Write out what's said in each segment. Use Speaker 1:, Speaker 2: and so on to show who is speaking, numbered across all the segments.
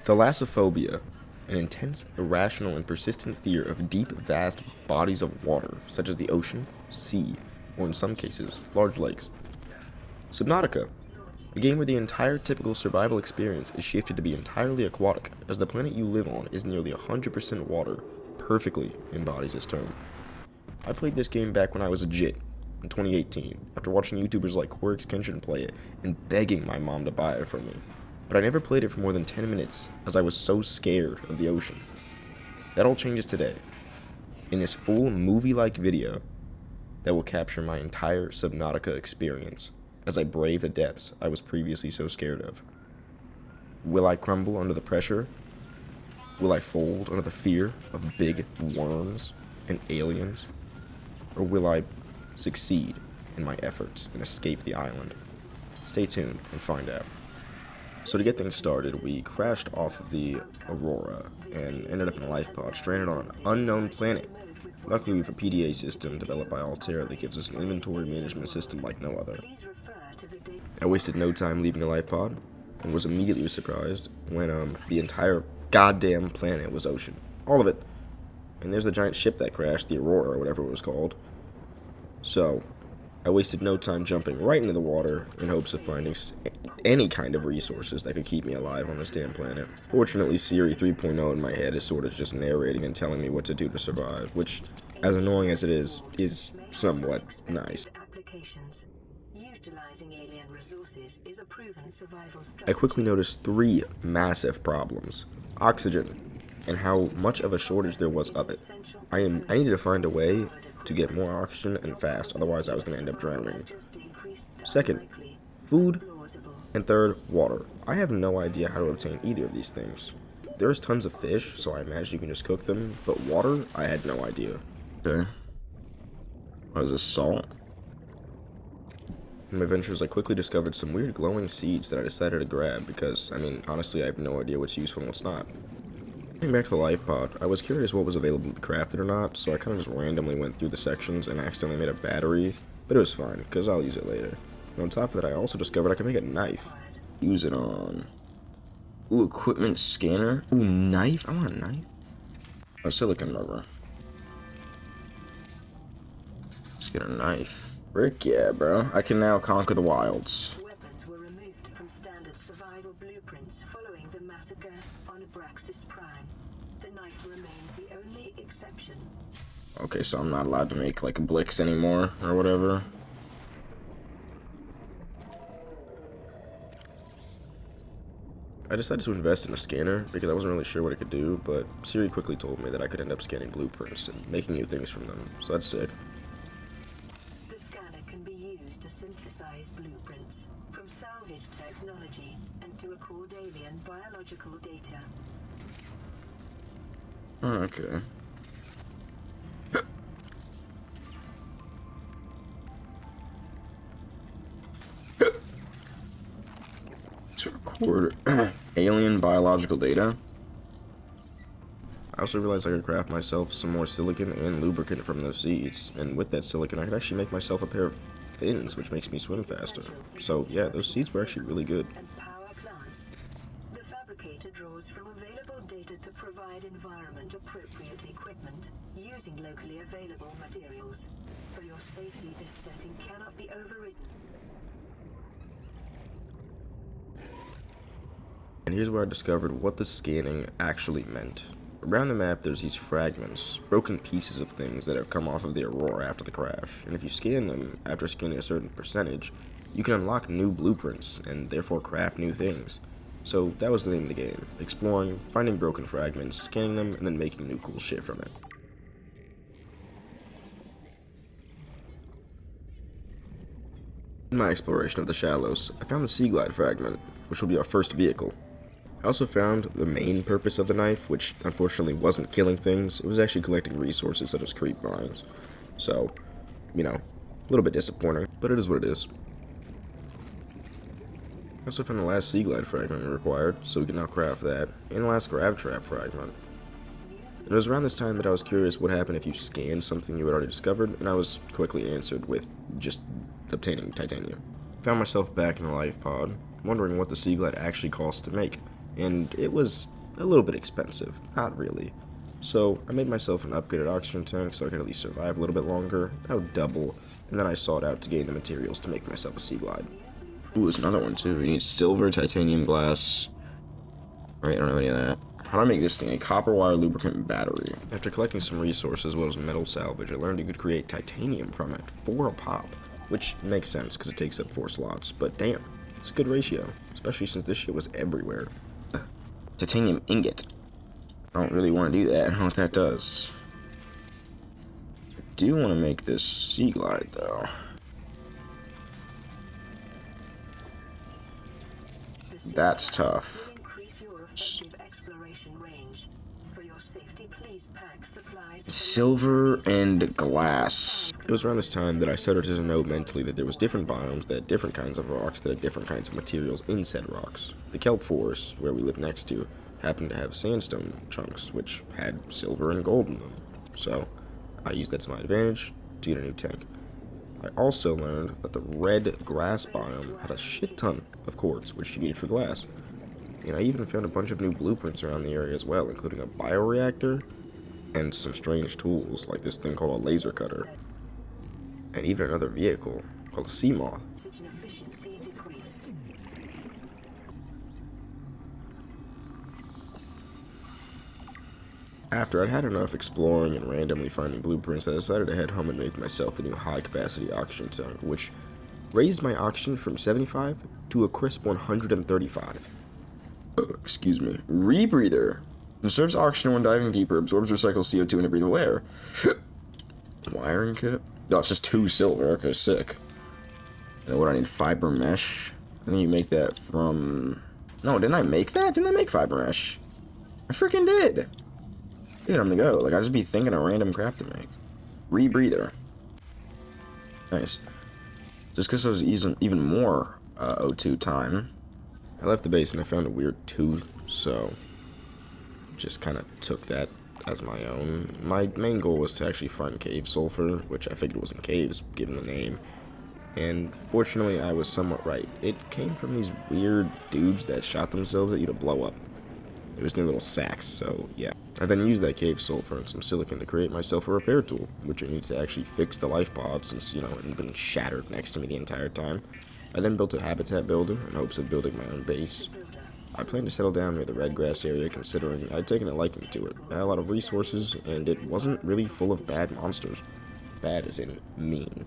Speaker 1: Thalassophobia, an intense, irrational, and persistent fear of deep, vast bodies of water, such as the ocean, sea, or in some cases, large lakes. Subnautica, a game where the entire typical survival experience is shifted to be entirely aquatic, as the planet you live on is nearly 100% water, perfectly embodies this term. I played this game back when I was a jit, in 2018, after watching YouTubers like Quirks Kenshin play it and begging my mom to buy it for me. But I never played it for more than 10 minutes, as I was so scared of the ocean. That all changes today, in this full movie-like video that will capture my entire Subnautica experience, as I brave the depths I was previously so scared of. Will I crumble under the pressure? Will I fold under the fear of big worms and aliens? Or will I succeed in my efforts and escape the island? Stay tuned and find out. So to get things started, we crashed off of the Aurora and ended up in a life pod stranded on an unknown planet. Luckily, we have a PDA system developed by Altera that gives us an inventory management system like no other. I wasted no time leaving the life pod and was immediately surprised when the entire goddamn planet was ocean. All of it. And there's the giant ship that crashed, the Aurora or whatever it was called. So, I wasted no time jumping right into the water in hopes of finding any kind of resources that could keep me alive on this damn planet. Fortunately, Siri 3.0 in my head is sort of just narrating and telling me what to do to survive, which, as annoying as it is somewhat nice. I quickly noticed three massive problems. Oxygen, and how much of a shortage there was of it. I needed to find a way to get more oxygen and fast, otherwise I was going to end up drowning. Second, food, and third, water. I have no idea how to obtain either of these things. There's tons of fish, so I imagine you can just cook them, but water, I had no idea. Okay. What is this, salt? In my ventures, I quickly discovered some weird glowing seeds that I decided to grab because, honestly, I have no idea what's useful and what's not. Getting back to the life pod, I was curious what was available to be crafted or not, so I kind of just randomly went through the sections and accidentally made a battery, but it was fine, because I'll use it later. And on top of that, I also discovered I can make a knife. Use it on... Ooh, equipment scanner. Ooh, knife? I want a knife. A silicon rubber. Let's get a knife. Frick yeah, bro. I can now conquer the wilds.
Speaker 2: Weapons were removed from standard survival blueprints following the massacre on Abraxas Prime. The knife remains the only exception.
Speaker 1: Okay, so I'm not allowed to make, like, Blix anymore, or whatever. I decided to invest in a scanner because I wasn't really sure what it could do, but Siri quickly told me that I could end up scanning blueprints and making new things from them, so that's sick.
Speaker 2: The scanner can be used to synthesize blueprints from salvaged technology and to record alien biological data.
Speaker 1: Okay. To record alien biological data. I also realized I could craft myself some more silicon and lubricant from those seeds, and with that silicon I could actually make myself a pair of fins, which makes me swim faster. So yeah, those seeds were actually really good.
Speaker 2: And power plants. The fabricator draws from available data to provide environment-appropriate equipment using locally available materials. For your safety, this setting cannot be overridden.
Speaker 1: And here's where I discovered what the scanning actually meant. Around the map there's these fragments, broken pieces of things that have come off of the Aurora after the crash, and if you scan them after scanning a certain percentage, you can unlock new blueprints and therefore craft new things. So that was the name of the game, exploring, finding broken fragments, scanning them, and then making new cool shit from it. In my exploration of the shallows, I found the Sea Glide fragment, which will be our first vehicle. I also found the main purpose of the knife, which unfortunately wasn't killing things, it was actually collecting resources such as creep vines. So, a little bit disappointing, but it is what it is. I also found the last Sea Glide fragment we required, so we can now craft that, and the last Grav Trap fragment. It was around this time that I was curious what happened if you scanned something you had already discovered, and I was quickly answered with just obtaining titanium. Found myself back in the life pod, wondering what the Sea Glide actually costs to make. and it was a little bit expensive. Not really. So I made myself an upgraded oxygen tank so I could at least survive a little bit longer. That would double, and then I sought out to gain the materials to make myself a sea glide. Ooh, there's another one too. You need silver, titanium, glass. Alright, I don't have any of that. How do I make this thing? A copper wire lubricant battery. After collecting some resources as well as metal salvage, I learned you could create titanium from it, 4 a pop. Which makes sense, because it takes up 4 slots. But damn, it's a good ratio. Especially since this shit was everywhere. Titanium ingot. I don't really want to do that. I don't know what that does. I do want to make this sea glide, though. That's tough. Silver and glass. It was around this time that I started to know mentally that there was different biomes that had different kinds of rocks that had different kinds of materials in said rocks. The kelp forest, where we live next to, happened to have sandstone chunks, which had silver and gold in them. So, I used that to my advantage to get a new tank. I also learned that the red grass biome had a shit ton of quartz, which you needed for glass. And I even found a bunch of new blueprints around the area as well, including a bioreactor and some strange tools, like this thing called a laser cutter. And even another vehicle called a sea moth. After I'd had enough exploring and randomly finding blueprints, I decided to head home and make myself the new high-capacity oxygen tank, which raised my oxygen from 75 to a crisp 135. Excuse me. Rebreather. Conserves oxygen when diving deeper, absorbs recycled CO2 in a breathable air. Wiring kit? Oh, it's just 2 silver. Okay, sick. And what I need? Fiber mesh? I think you make that from... No, didn't I make that? Didn't I make fiber mesh? I freaking did! Dude, I'm gonna go. Like, I just be thinking of random crap to make. Rebreather. Nice. Just because there was even more O2 time. I left the base and I found a weird tooth, so just kind of took that as my own. My main goal was to actually find cave sulfur, which I figured was in caves, given the name. And fortunately, I was somewhat right. It came from these weird dudes that shot themselves at you to blow up. It was in little sacks, so yeah. I then used that cave sulfur and some silicon to create myself a repair tool, which I needed to actually fix the life pod since, you know, it had been shattered next to me the entire time. I then built a habitat builder in hopes of building my own base. I planned to settle down near the red grass area considering I'd taken a liking to it. It had a lot of resources, and it wasn't really full of bad monsters. Bad as in mean.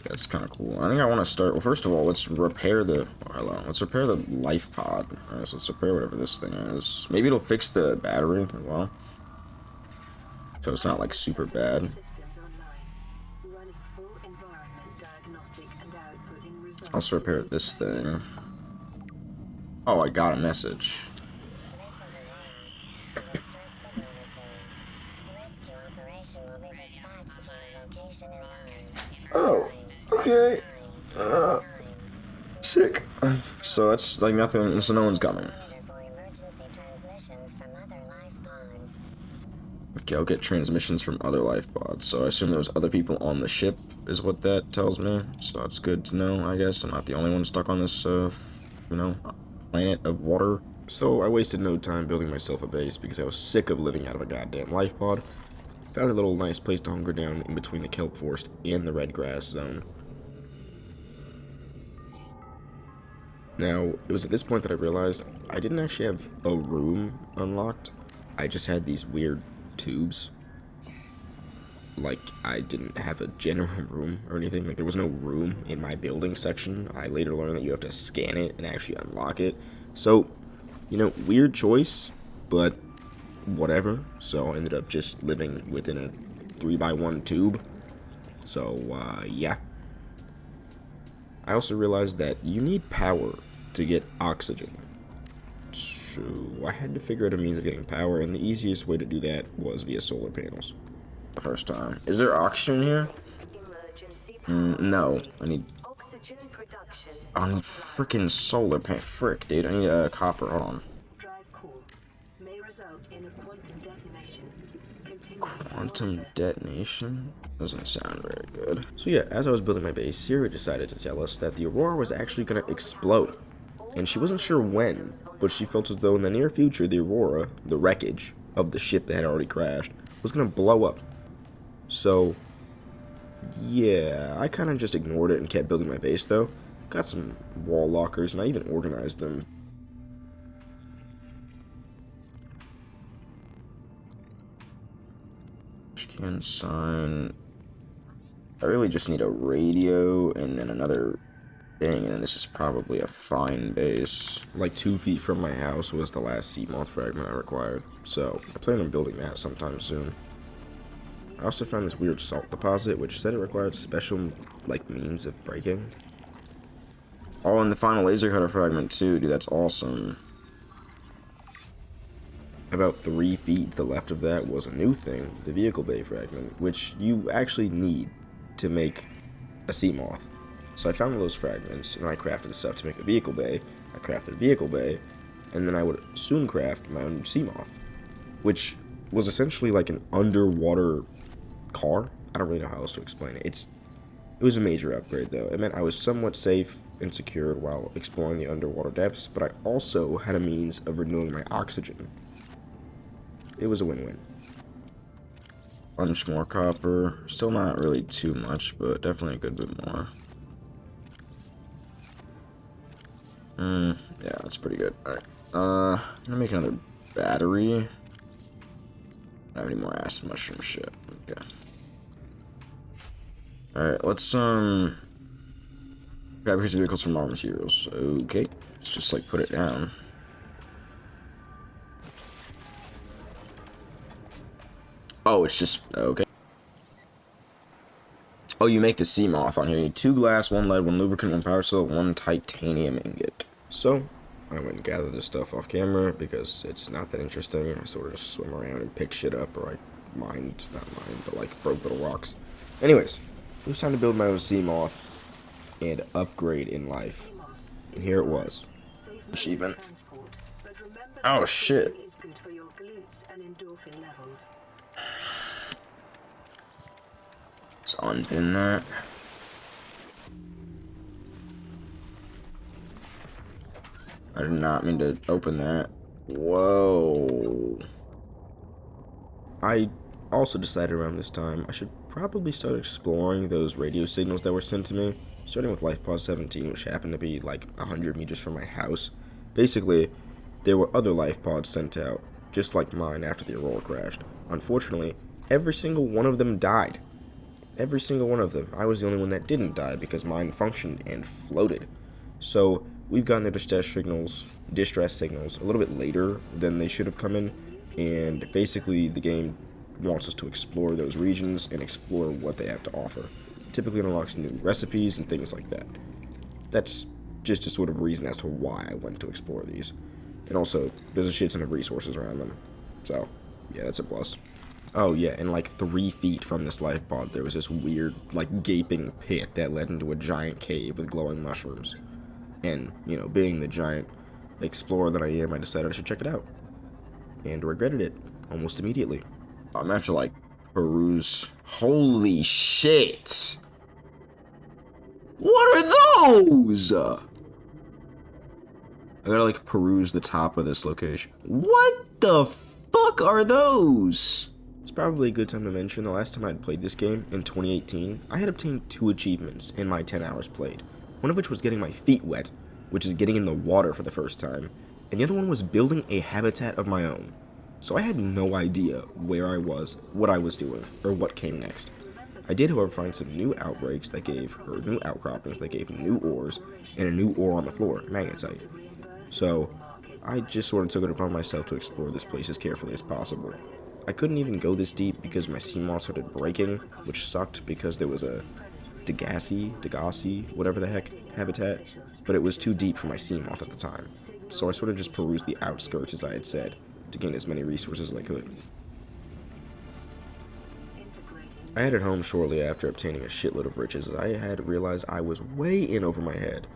Speaker 1: That's kind of cool. I think I want to start... Well, first of all, let's repair the... Let's repair the life pod. Alright, so let's repair whatever this thing is. Maybe it'll fix the battery as well. So it's not, like, super bad. I'll also repair this thing. Oh, I got a message. Oh, okay. Sick. So that's like nothing, so no one's coming. Okay, I'll get transmissions from other life pods. So I assume there was other people on the ship, is what that tells me. So that's good to know, I guess. I'm not the only one stuck on this, you know, planet of water. So I wasted no time building myself a base because I was sick of living out of a goddamn life pod. Found a little nice place to hunker down in between the kelp forest and the red grass zone. Now, it was at this point that I realized I didn't actually have a room unlocked. I just had these weird tubes. Like, I didn't have a general room or anything. Like, there was no room in my building section. I later learned that you have to scan it and actually unlock it. So, you know, weird choice, but whatever. So I ended up just living within a 3x1 tube. So, yeah. I also realized that you need power to get oxygen. So I had to figure out a means of getting power, and the easiest way to do that was via solar panels. The first time. Is there oxygen here? No. I need freaking solar panel. Frick, dude. I need copper. Hold on. Quantum detonation? Doesn't sound very good. So yeah, as I was building my base, Siri decided to tell us that the Aurora was actually going to explode. and she wasn't sure when, but she felt as though in the near future the Aurora, the wreckage of the ship that had already crashed, was going to blow up. So, yeah, I kind of just ignored it and kept building my base though. Got some wall lockers, and I even organized them. Can sign. I really just need a radio and then another thing, and then this is probably a fine base. Like 2 feet from my house was the last sea moth fragment I required, so I plan on building that sometime soon. I also found this weird salt deposit, which said it required special, like, means of breaking. Oh, and the final laser cutter fragment too, dude, that's awesome. About 3 feet to the left of that was a new thing, the vehicle bay fragment, which you actually need to make a sea moth. So I found those fragments, and I crafted the stuff to make a vehicle bay. I crafted a vehicle bay, and then I would soon craft my own sea moth, which was essentially like an underwater car. I don't really know how else to explain it. It was a major upgrade, though. It meant I was somewhat safe and secured while exploring the underwater depths, but I also had a means of renewing my oxygen. It was a win-win. Bunch more copper. Still not really too much, but definitely a good bit more. Yeah, that's pretty good. Alright. I'm gonna make another battery. I don't have any more acid mushroom shit. Okay. Alright, let's fabricate vehicles from raw materials. Okay. Let's just like put it down. Oh, it's just, okay. Oh, you make the sea moth on here. You need 2 glass, 1 lead, 1 lubricant, 1 power cell, 1 titanium ingot. So, I went and gathered this stuff off camera because it's not that interesting. I sort of just swim around and pick shit up, or I but like broke little rocks. Anyways, it was time to build my own sea moth and upgrade in life. And here it was. Achievement. Oh, shit. Let's unpin that. I did not mean to open that. Whoa. I also decided around this time I should probably start exploring those radio signals that were sent to me, starting with Life Pod 17, which happened to be like 100 meters from my house. Basically, there were other life pods sent out, just like mine after the Aurora crashed. Unfortunately, every single one of them died. Every single one of them. I was the only one that didn't die because mine functioned and floated. So we've gotten their distress signals a little bit later than they should have come in, and basically the game wants us to explore those regions and explore what they have to offer. Typically it unlocks new recipes and things like that. That's just a sort of reason as to why I went to explore these. And also, there's a shit ton of resources around them. So, yeah, that's a plus. Oh yeah, and like 3 feet from this life pod, there was this weird, like, gaping pit that led into a giant cave with glowing mushrooms. And, you know, being the giant explorer that I am, I decided I should check it out. And regretted it almost immediately. I'm gonna have to, like, peruse. Holy shit! What are those? I gotta, like, peruse the top of this location. What the fuck are those? It's probably a good time to mention the last time I had played this game, in 2018, I had obtained 2 achievements in my 10 hours played. One of which was getting my feet wet, which is getting in the water for the first time, and the other one was building a habitat of my own. So I had no idea where I was, what I was doing, or what came next. I did, however, find some new outbreaks that new outcroppings that gave new ores, and a new ore on the floor, magnetite. So, I just sort of took it upon myself to explore this place as carefully as possible. I couldn't even go this deep because my sea moth started breaking, which sucked because there was a Degassi, whatever the heck, habitat, but it was too deep for my sea moth at the time. So I sort of just perused the outskirts, as I had said, to gain as many resources as I could. I headed home shortly after obtaining a shitload of riches, as I had realized I was way in over my head.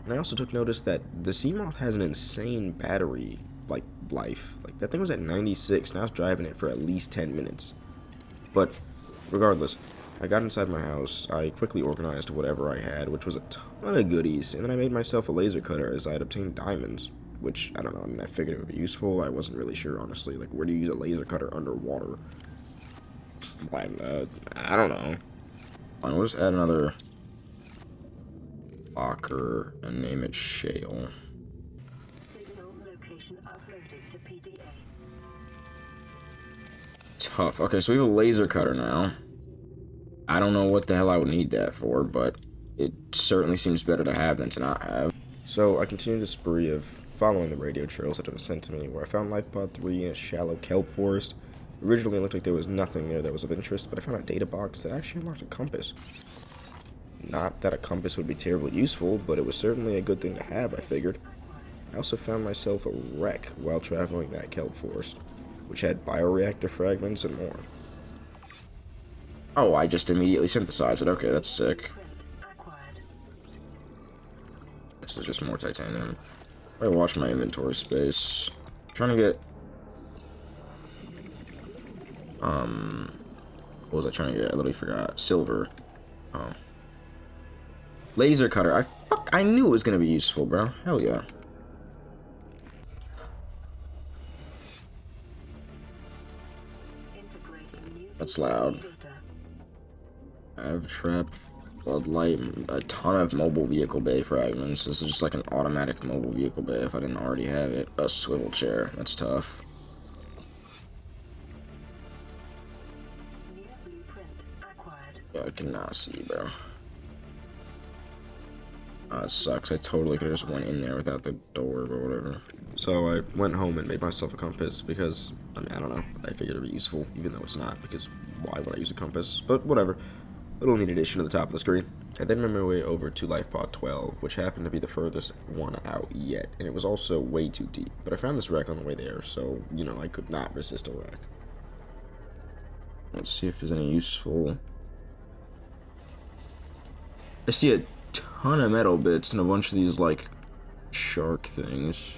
Speaker 1: And I also took notice that the sea moth has an insane battery, life. Like, that thing was at 96, and I was driving it for at least 10 minutes. But, regardless, I got inside my house, I quickly organized whatever I had, which was a ton of goodies, and then I made myself a laser cutter as I had obtained diamonds, which, I don't know, I mean, I figured it would be useful. I wasn't really sure, honestly, like, where do you use a laser cutter underwater? I don't know. Fine, we'll just add another locker and name it Shale.
Speaker 2: Signal location uploaded to PDA.
Speaker 1: Tough. Okay, so we have a laser cutter now. I don't know what the hell I would need that for, but it certainly seems better to have than to not have. So I continued the spree of following the radio trails that have been sent to me, where I found Life Pod 3 in a shallow kelp forest. Originally, it looked like there was nothing there that was of interest, but I found a data box that actually unlocked a compass. Not that a compass would be terribly useful, but it was certainly a good thing to have, I figured. I also found myself a wreck while traveling that kelp forest, which had bioreactor fragments and more. Oh, I just immediately synthesized it. Okay, that's sick. This is just more titanium. I watch my inventory space. I'm trying to get... What was I trying to get? I literally forgot. Silver. Oh. Laser cutter. I knew it was gonna be useful, bro. Hell yeah. That's loud. Trap, floodlight, a ton of mobile vehicle bay fragments. This is just like an automatic mobile vehicle bay if I didn't already have it. A swivel chair. That's tough. Yeah, I cannot see, bro. It sucks. I totally could have just went in there without the door, but whatever. So I went home and made myself a compass because, I mean, I don't know. I figured it would be useful, even though it's not, because why would I use a compass? But whatever. Little neat addition to the top of the screen. I then made my way over to Life Pod 12, which happened to be the furthest one out yet, and it was also way too deep. But I found this wreck on the way there, so, you know, I could not resist a wreck. Let's see if there's any useful... I see a ton of metal bits and a bunch of these, like, shark things.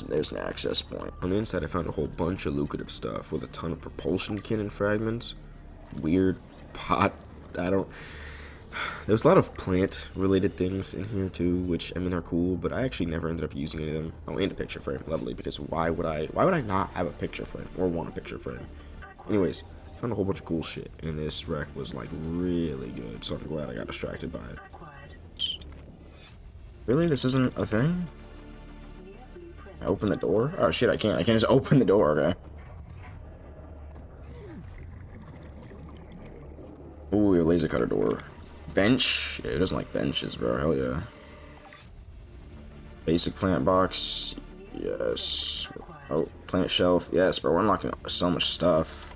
Speaker 1: There's an access point. On the inside, I found a whole bunch of lucrative stuff with a ton of propulsion cannon fragments. Weird pot. There's a lot of plant-related things in here, too, which, I mean, are cool, but I actually never ended up using any of them. Oh, and a picture frame. Lovely, because why would I not have a picture frame or want a picture frame? Anyways, found a whole bunch of cool shit, and this wreck was, like, really good, so I'm glad I got distracted by it. Really? This isn't a thing? I open the door? Oh shit, I can't just open the door, okay. Ooh, we have a laser cutter door. Bench? Yeah, it doesn't like benches, bro. Hell yeah. Basic plant box. Yes. Oh, plant shelf. Yes, bro. We're unlocking so much stuff.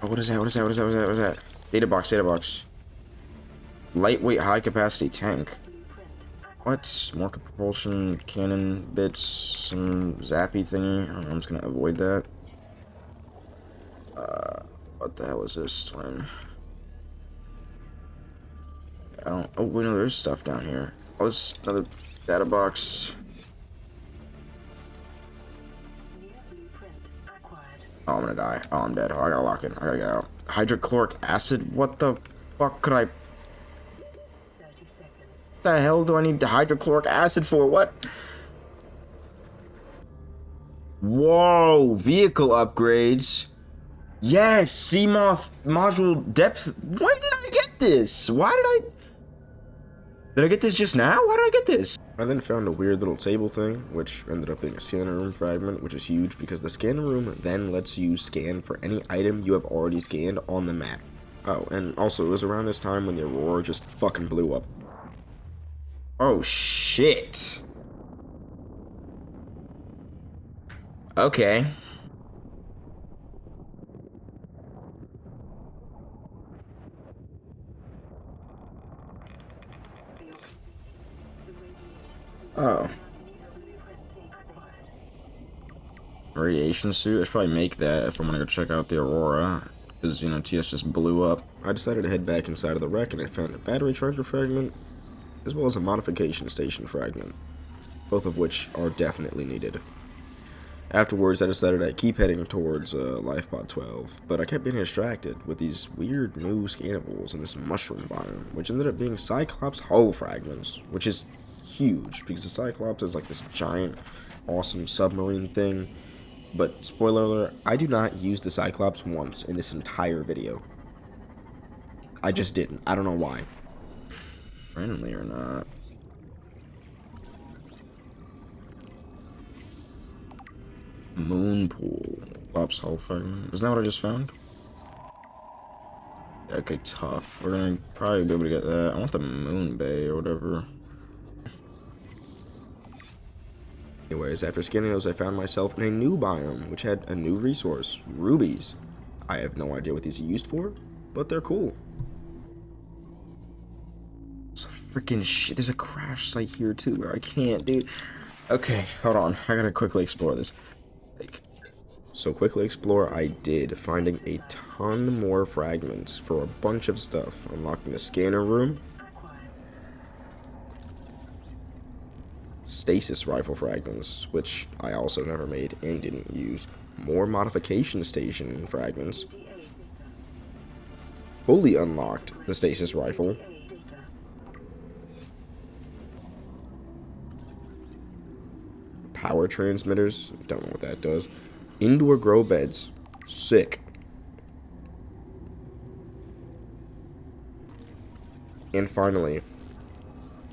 Speaker 1: Oh, what is that? What is that? What is that? What is that? What is that? Data box, data box. Lightweight, high-capacity tank. What? More propulsion, cannon bits, some zappy thingy. I don't know, I'm just gonna avoid that. What the hell is this twin? I don't... Oh, wait, no, there's stuff down here. Oh, there's another data box. Oh, I'm gonna die. Oh, I'm dead. Oh, I gotta lock in. I gotta get out. Hydrochloric acid? What the fuck could I... the hell do I need hydrochloric acid for? What? Whoa, vehicle upgrades. Yes, Seamoth module depth. When did I get this? Did I get this just now? Why did I get this? I then found a weird little table thing, which ended up being a scanner room fragment, which is huge because the scanner room then lets you scan for any item you have already scanned on the map. Oh, and also it was around this time when the Aurora just fucking blew up. Oh, shit. Okay. Oh. Radiation suit? I should probably make that if I'm gonna go check out the Aurora. Because, you know, TS just blew up. I decided to head back inside of the wreck and I found a battery charger fragment, as well as a modification station fragment, both of which are definitely needed. Afterwards, I decided I'd keep heading towards Lifepod 12, but I kept getting distracted with these weird new scannibals in this mushroom biome, which ended up being Cyclops hull fragments, which is huge, because the Cyclops is like this giant, awesome submarine thing. But, spoiler alert, I do not use the Cyclops once in this entire video. I just didn't. I don't know why. Randomly or not. Moon pool. Cyclops hull fragment. Isn't that what I just found? Okay, tough. We're gonna probably be able to get that. I want the moon bay or whatever. Anyways, after scanning those, I found myself in a new biome, which had a new resource, rubies. I have no idea what these are used for, but they're cool. It's a freaking shit. There's a crash site here too, where I can't, dude. Okay, hold on. I gotta quickly explore this. So quickly explore I did, finding a ton more fragments for a bunch of stuff. Unlocking the scanner room. Stasis rifle fragments, which I also never made and didn't use. More modification station fragments. Fully unlocked the stasis rifle. Power transmitters, don't know what that does. Indoor grow beds, sick. And finally,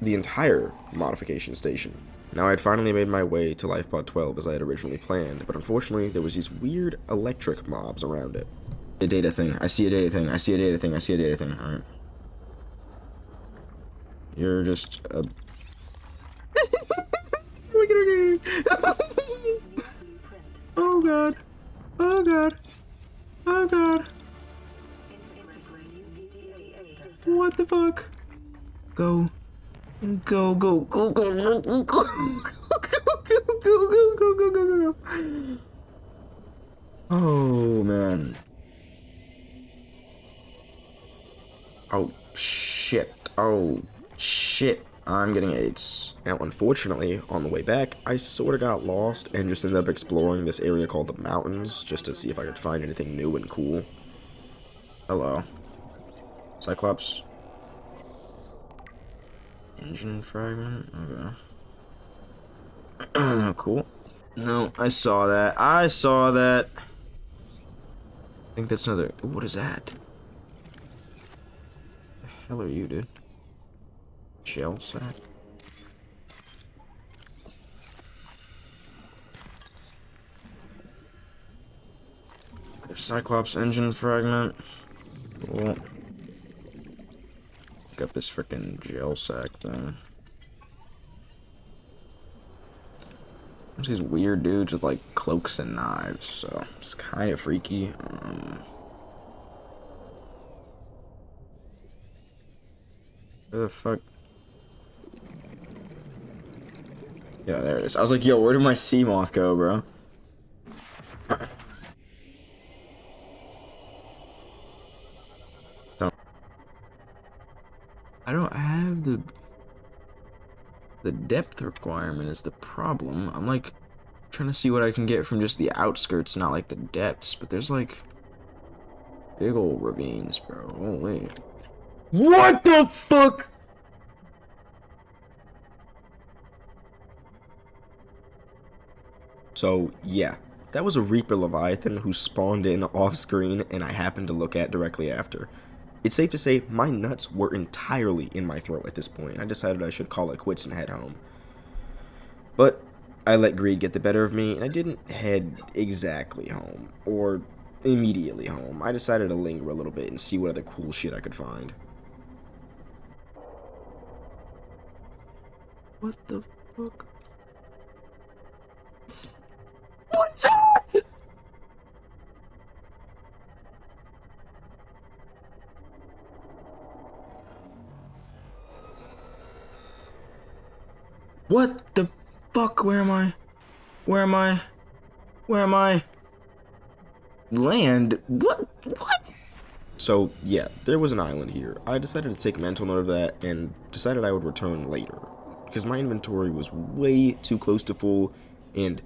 Speaker 1: the entire modification station. Now, I had finally made my way to Lifepod 12 as I had originally planned, but unfortunately, there was these weird electric mobs around it. A data thing. I see a data thing. I see a data thing. I see a data thing. Alright. You're just a... Oh god. Oh god. Oh god. What the fuck? Go. Go, go, go, go, go, go, go, go, go, go, go, go, go. Oh man. Oh shit. Oh shit. I'm getting AIDS. Now, unfortunately, on the way back, I sort of got lost and just ended up exploring this area called the mountains just to see if I could find anything new and cool. Hello. Cyclops. Engine fragment? Okay. Cool. No, I saw that. I saw that. I think that's another... Ooh, what is that? The hell are you, dude? Gel sack? Cyclops engine fragment. Cool. Got this freaking gel sack thing. There's these weird dudes with like cloaks and knives, so it's kind of freaky. Where the fuck? Yeah, there it is. I was like, yo, where did my sea moth go, bro? I don't have the depth requirement is the problem. I'm like trying to see what I can get from just the outskirts, not like the depths, but there's like big old ravines, bro. Holy. What the fuck? So, yeah, that was a Reaper Leviathan who spawned in off screen and I happened to look at directly after. It's safe to say my nuts were entirely in my throat at this point. I decided I should call it quits and head home. But I let greed get the better of me and I didn't head exactly home or immediately home. I decided to linger a little bit and see what other cool shit I could find. What the fuck? What's that? What the fuck? Where am I? Where am I? Where am I? Land? What? What? So, yeah, there was an island here. I decided to take mental note of that and decided I would return later. Because my inventory was way too close to full, and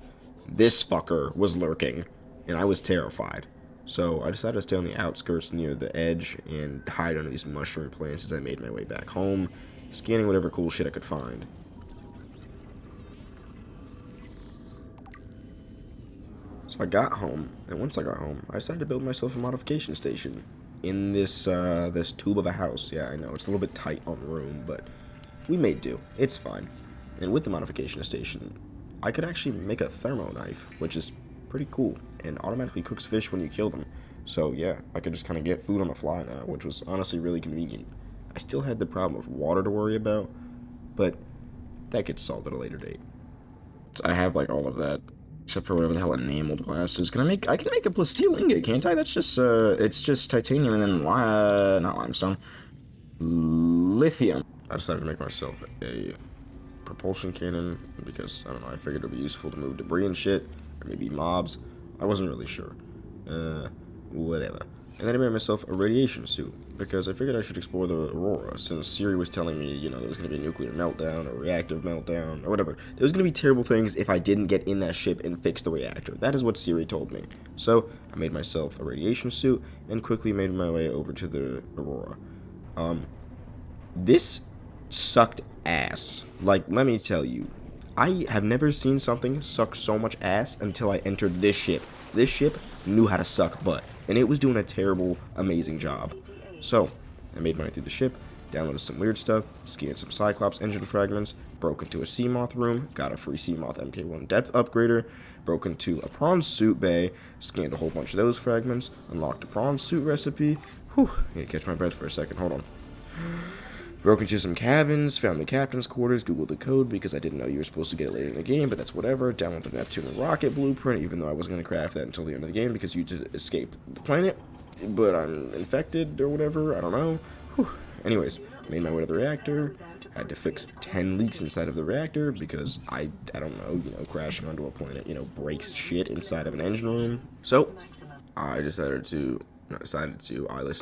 Speaker 1: this fucker was lurking, and I was terrified. So I decided to stay on the outskirts near the edge and hide under these mushroom plants as I made my way back home, scanning whatever cool shit I could find. So I got home, and once I got home, I decided to build myself a modification station in this this tube of a house. Yeah, I know, it's a little bit tight on room, but we made do. It's fine. And with the modification station, I could actually make a thermo knife, which is pretty cool, and automatically cooks fish when you kill them. So yeah, I could just kind of get food on the fly now, which was honestly really convenient. I still had the problem of water to worry about, but that gets solved at a later date. I have like all of that, except for whatever the hell enameled glass is. I can make a plasteel ingot, can't I? That's just it's just titanium and then not limestone, lithium. I decided to make myself a propulsion cannon because I don't know, I figured it would be useful to move debris and shit, or maybe mobs. I wasn't really sure. Whatever. And then I made myself a radiation suit because I figured I should explore the Aurora, since Siri was telling me, you know, there was going to be a nuclear meltdown, or reactive meltdown, or whatever. There was going to be terrible things if I didn't get in that ship and fix the reactor. That is what Siri told me. So I made myself a radiation suit and quickly made my way over to the Aurora. This sucked ass. Like, let me tell you, I have never seen something suck so much ass until I entered this ship. This ship knew how to suck butt, and it was doing a terrible, amazing job. So, I made my way through the ship, downloaded some weird stuff, scanned some Cyclops engine fragments, broke into a Seamoth room, got a free Seamoth MK1 depth upgrader, broke into a prawn suit bay, scanned a whole bunch of those fragments, unlocked a prawn suit recipe. Whew, I need to catch my breath for a second, hold on. Broke into some cabins, found the captain's quarters, googled the code because I didn't know you were supposed to get it later in the game, but that's whatever. Downloaded the Neptune rocket blueprint, even though I wasn't going to craft that until the end of the game because you did escape the planet, but I'm infected or whatever, I don't know. Whew. Anyways, made my way to the reactor, had to fix 10 leaks inside of the reactor because I don't know, you know, crashing onto a planet, you know, breaks shit inside of an engine room. So, I listened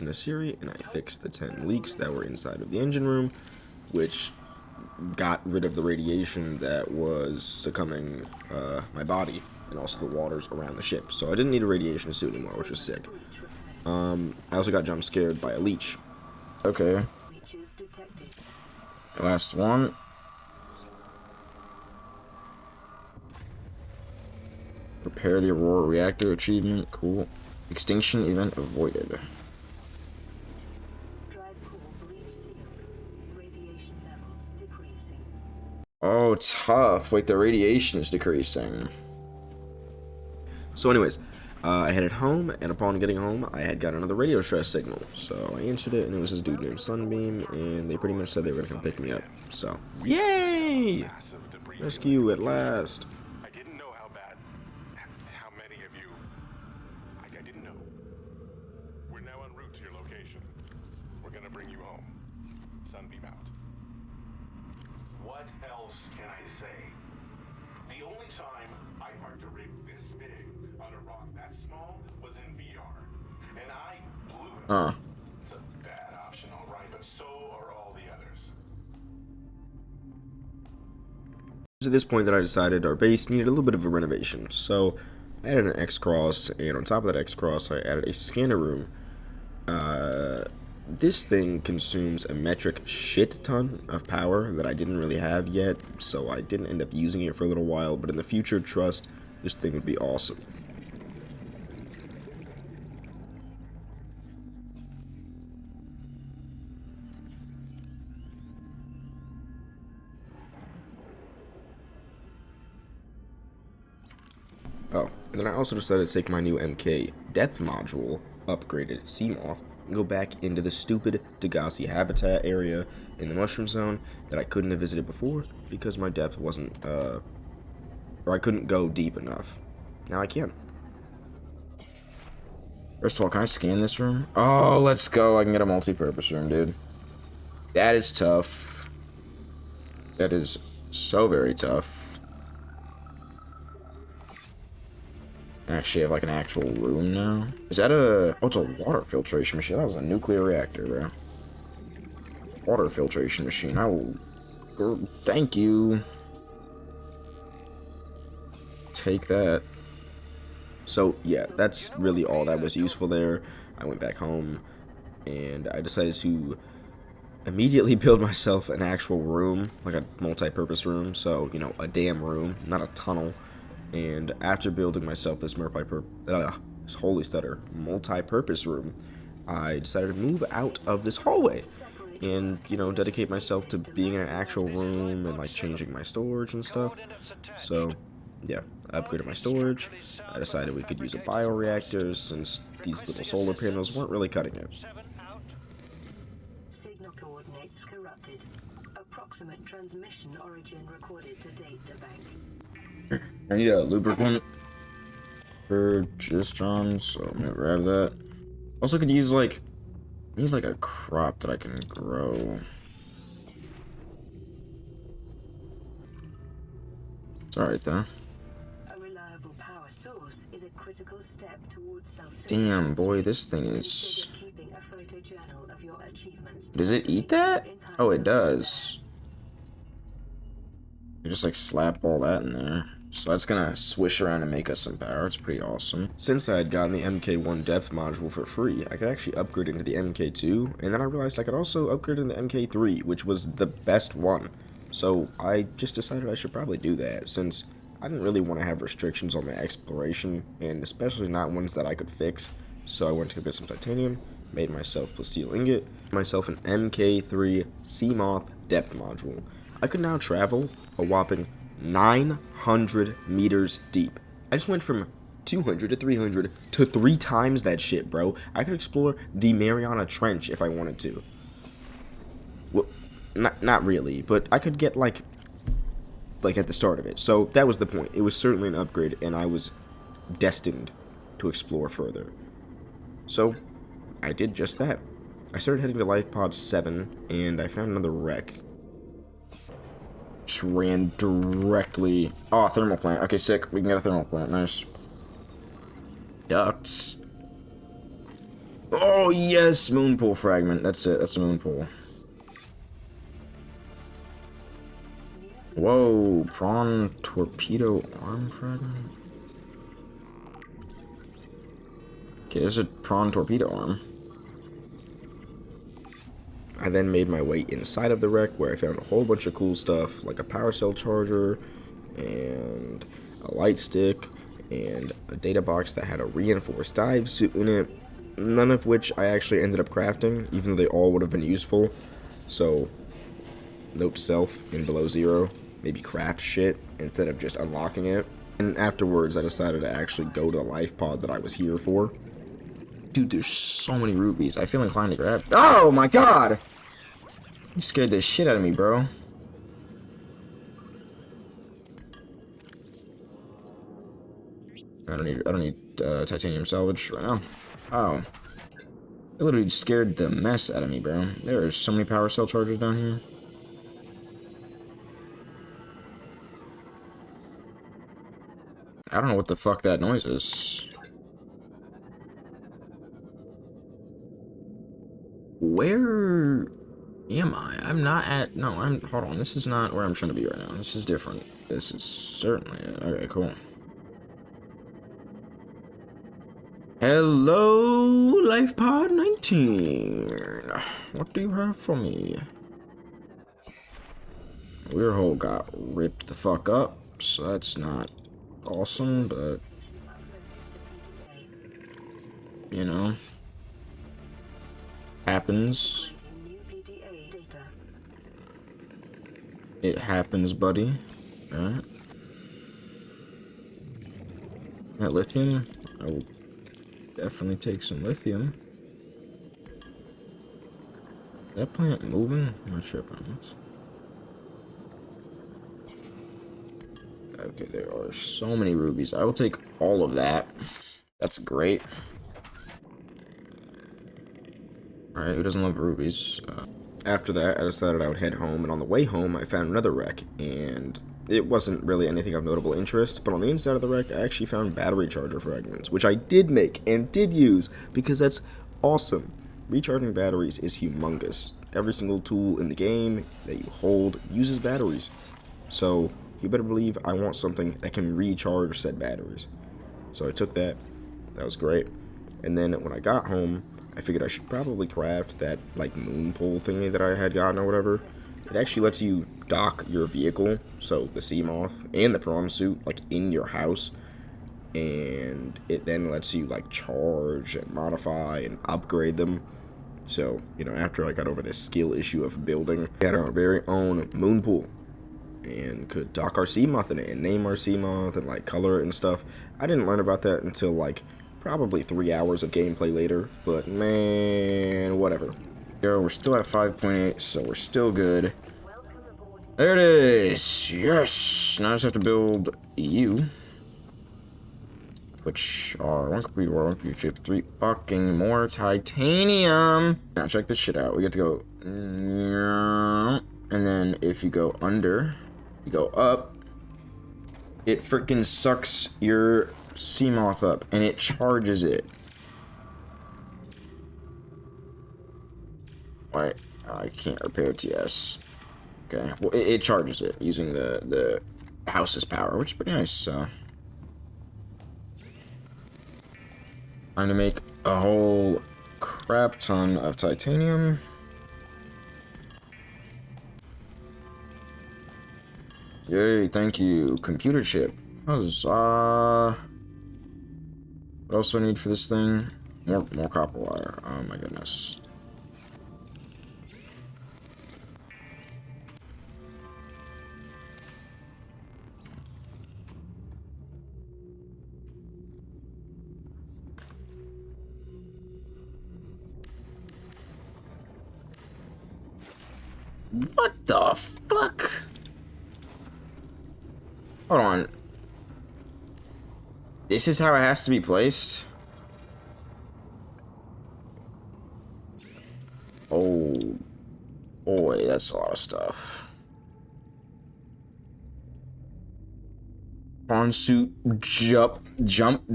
Speaker 1: to Siri and I fixed the 10 leaks that were inside of the engine room, which got rid of the radiation that was succumbing my body and also the waters around the ship. So I didn't need a radiation suit anymore, which was sick. I also got jump scared by a leech. Okay. Last one. Repair the Aurora reactor achievement. Cool. Extinction event avoided.
Speaker 2: Drive core breach sealed. Radiation levels decreasing.
Speaker 1: Oh, tough. Wait, the radiation is decreasing. So anyways, I headed home, and upon getting home, I had got another radio stress signal. So I answered it, and it was this dude named Sunbeam, and they pretty much said they were going to come pick me up. So, yay! Rescue at last.
Speaker 3: I didn't know how bad, how many of you, I didn't know. We're now en route to your location. We're going to bring you home. Sunbeam out. What else can I say? The only time I parked a rig this big on a rock that small was in VR. And I blew it. It's a bad option, all right, but so are all the others.
Speaker 1: It was at this point that I decided our base needed a little bit of a renovation. So I added an X-Cross, and on top of that X-Cross, I added a scanner room. This thing consumes a metric shit ton of power that I didn't really have yet, so I didn't end up using it for a little while, but in the future, trust, this thing would be awesome. Oh, and then I also decided to take my new MK depth module, upgraded Seamoth, and go back into the stupid Degassi habitat area in the mushroom zone that I couldn't have visited before because my depth wasn't, or I couldn't go deep enough. Now I can. First of all, can I scan this room? Oh, let's go. I can get a multi-purpose room, dude. That is tough. That is so very tough. I actually have like an actual room now. Is that a... Oh, it's a water filtration machine. That was a nuclear reactor, bro. Water filtration machine. I will... Thank you. take that. So yeah, that's really all that was useful there. I went back home and I decided to immediately build myself an actual room, like a multi-purpose room. So, you know, a damn room, not a tunnel. And after building myself this multi-purpose room, I decided to move out of this hallway and, you know, dedicate myself to being in an actual room and like changing my storage and stuff. So yeah, I upgraded my storage. I decided we could use a bioreactor since these little solar panels weren't really cutting it.
Speaker 2: Signal coordinates corrupted. Approximate transmission origin recorded to data bank.
Speaker 1: I need a lubricant for Gistron, so I'm gonna grab that. Also could use like, I need like a crop that I can grow. It's alright though.
Speaker 2: A reliable power source is a critical step towards self-sufficiency.
Speaker 1: Damn, boy, this thing is...
Speaker 2: Consider keeping a photojournal of your achievements.
Speaker 1: Does it eat that? Oh, it does. You just like slap all that in there. So that's gonna swish around and make us some power. It's pretty awesome. Since I had gotten the MK1 depth module for free, I could actually upgrade into the MK2, and then I realized I could also upgrade into the MK3, which was the best one. So I just decided I should probably do that, since I didn't really want to have restrictions on my exploration, and especially not ones that I could fix. So I went to go get some titanium, made myself plasteel ingot, myself an MK3 Seamoth depth module. I could now travel a whopping 900 meters deep. I just went from 200 to 300 to 3 times that shit, bro. I could explore the Mariana Trench if I wanted to. Well, not really, but I could get like at the start of it. So that was the point. It was certainly an upgrade, and I was destined to explore further. So I did just that. I started heading to Life Pod 7, and I found another wreck. Just ran directly... Oh, thermal plant. Okay, sick. We can get a thermal plant. Nice. Ducts. Oh, yes! Moon pool fragment. That's it. That's a moon pool. Whoa. Prawn torpedo arm fragment? Okay, there's a prawn torpedo arm. I then made my way inside of the wreck, where I found a whole bunch of cool stuff, like a power cell charger, and a light stick, and a data box that had a reinforced dive suit in it, none of which I actually ended up crafting, even though they all would have been useful. So, note to self, in below zero, maybe craft shit, instead of just unlocking it. And afterwards, I decided to actually go to the life pod that I was here for. Dude, there's so many rubies. I feel inclined to grab. Oh my god! You scared the shit out of me, bro. I don't need titanium salvage right now. Oh. It literally scared the mess out of me, bro. There are so many power cell chargers down here. I don't know what the fuck that noise is. Where am I? I'm not at... No, hold on. This is not where I'm trying to be right now. This is different. This is certainly it. Okay, cool. Hello, Life Pod 19. What do you have for me? Weir hole got ripped the fuck up, so that's not awesome, but... You know... Happens. It happens, buddy. Alright. That lithium, I will definitely take some lithium. That plant moving? I'm not sure if I'm... Okay, there are so many rubies. I will take all of that. That's great. Alright, who doesn't love rubies? After that, I decided I would head home, and on the way home, I found another wreck, and it wasn't really anything of notable interest, but on the inside of the wreck, I actually found battery charger fragments, which I did make and did use, because that's awesome. Recharging batteries is humongous. Every single tool in the game that you hold uses batteries. So, you better believe I want something that can recharge said batteries. So I took that. That was great. And then when I got home, I figured I should probably craft that like moon pole thingy that I had gotten or whatever. It actually lets you dock your vehicle, so the Seamoth and the prawn suit, like in your house. And it then lets you like charge and modify and upgrade them. So, you know, after I got over this skill issue of building, we had our very own moon pool and could dock our Seamoth in it and name our Seamoth and like color it and stuff. I didn't learn about that until like probably 3 hours of gameplay later, but man, whatever. Yo, we're still at 5.8, so we're still good. There it is. Yes. Now I just have to build you, which are 1 computer, 1 computer chip, 3 fucking more titanium. Now check this shit out. We get to go, and then if you go under, you go up, it freaking sucks your Seamoth up and it charges it. Wait, I can't repair TS. Okay, well it charges it using the house's power, which is pretty nice. So I'm gonna make a whole crap ton of titanium. Yay, thank you. Computer chip. Huzzah. What else do I need for this thing? More copper wire. Oh my goodness. What the fuck? Hold on. This is how it has to be placed? Oh boy, that's a lot of stuff. Prawn suit, jump,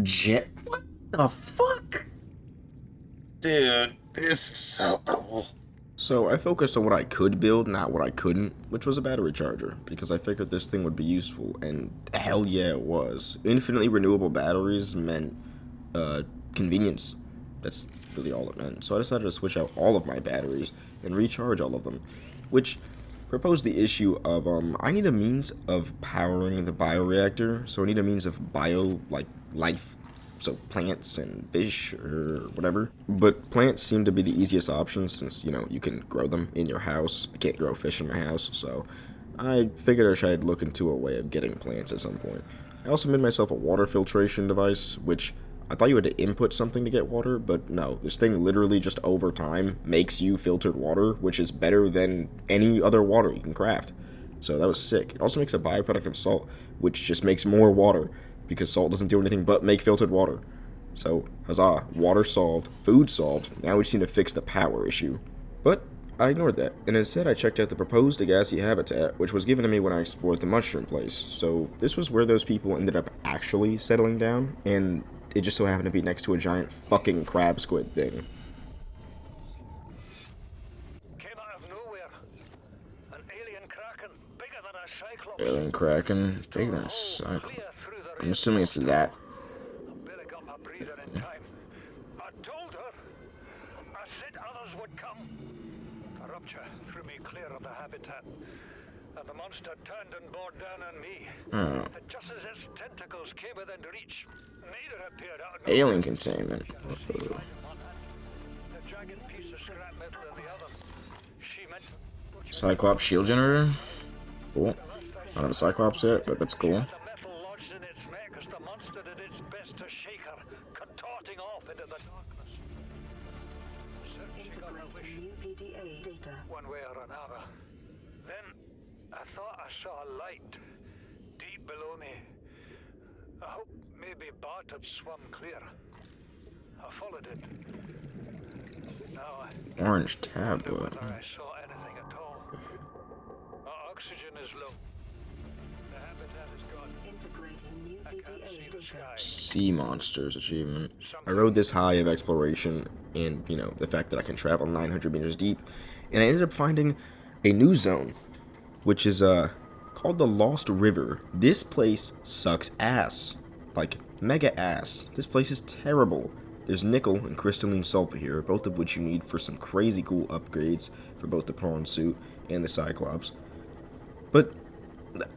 Speaker 1: jet. What the fuck? Dude, this is so cool. So I focused on what I could build, not what I couldn't, which was a battery charger, because I figured this thing would be useful, and hell yeah it was. Infinitely renewable batteries meant convenience. That's really all it meant. So I decided to switch out all of my batteries and recharge all of them, which proposed the issue of I need a means of powering the bioreactor, so I need a means of life. So plants and fish or whatever. But plants seem to be the easiest option since, you know, you can grow them in your house. I can't grow fish in my house, so I figured I should look into a way of getting plants at some point. I also made myself a water filtration device, which I thought you had to input something to get water, but no, this thing literally just over time makes you filtered water, which is better than any other water you can craft. So that was sick. It also makes a byproduct of salt, which just makes more water, because salt doesn't do anything but make filtered water. So, huzzah, water solved, food solved. Now we just need to fix the power issue. But I ignored that, and instead I checked out the proposed Agassiz habitat, which was given to me when I explored the mushroom place. So this was where those people ended up actually settling down, and it just so happened to be next to a giant fucking crab squid thing.
Speaker 4: Came out of nowhere. An alien kraken, bigger than a cyclops.
Speaker 1: Alien kraken, bigger than a cyclops. I'm assuming it's that.
Speaker 4: I barely got my breather in time. I told her. I said others would come. A rupture threw me clear of the habitat, and the monster turned and bore down on me.
Speaker 1: Oh.
Speaker 4: And just as its tentacles came within reach, neither appeared out of nowhere.
Speaker 1: Alien containment.
Speaker 4: The jagged piece of scrap metal in the other. She meant
Speaker 1: Cyclops shield generator. Cool. I don't have a Cyclops yet, but that's cool.
Speaker 4: the metal lodged in its neck as the monster did its best to shake her, contorting off into the darkness. She got her wish
Speaker 2: Integrating new PDA data.
Speaker 4: one way or another. Then I thought I saw a light deep below me. I hoped maybe Bart had swum clear. I followed it. Now
Speaker 1: Orange
Speaker 4: I wonder
Speaker 1: tablet.
Speaker 4: whether I saw anything at all. My oxygen is low. The habitat is gone.
Speaker 2: Integrating new PDA data.
Speaker 1: Sea monsters achievement. I rode this high of exploration and, you know, the fact that I can travel 900 meters deep, and I ended up finding a new zone, which is called the Lost River. This place sucks ass. Like, mega ass. This place is terrible. There's nickel and crystalline sulfur here, both of which you need for some crazy cool upgrades for both the prawn suit and the Cyclops. But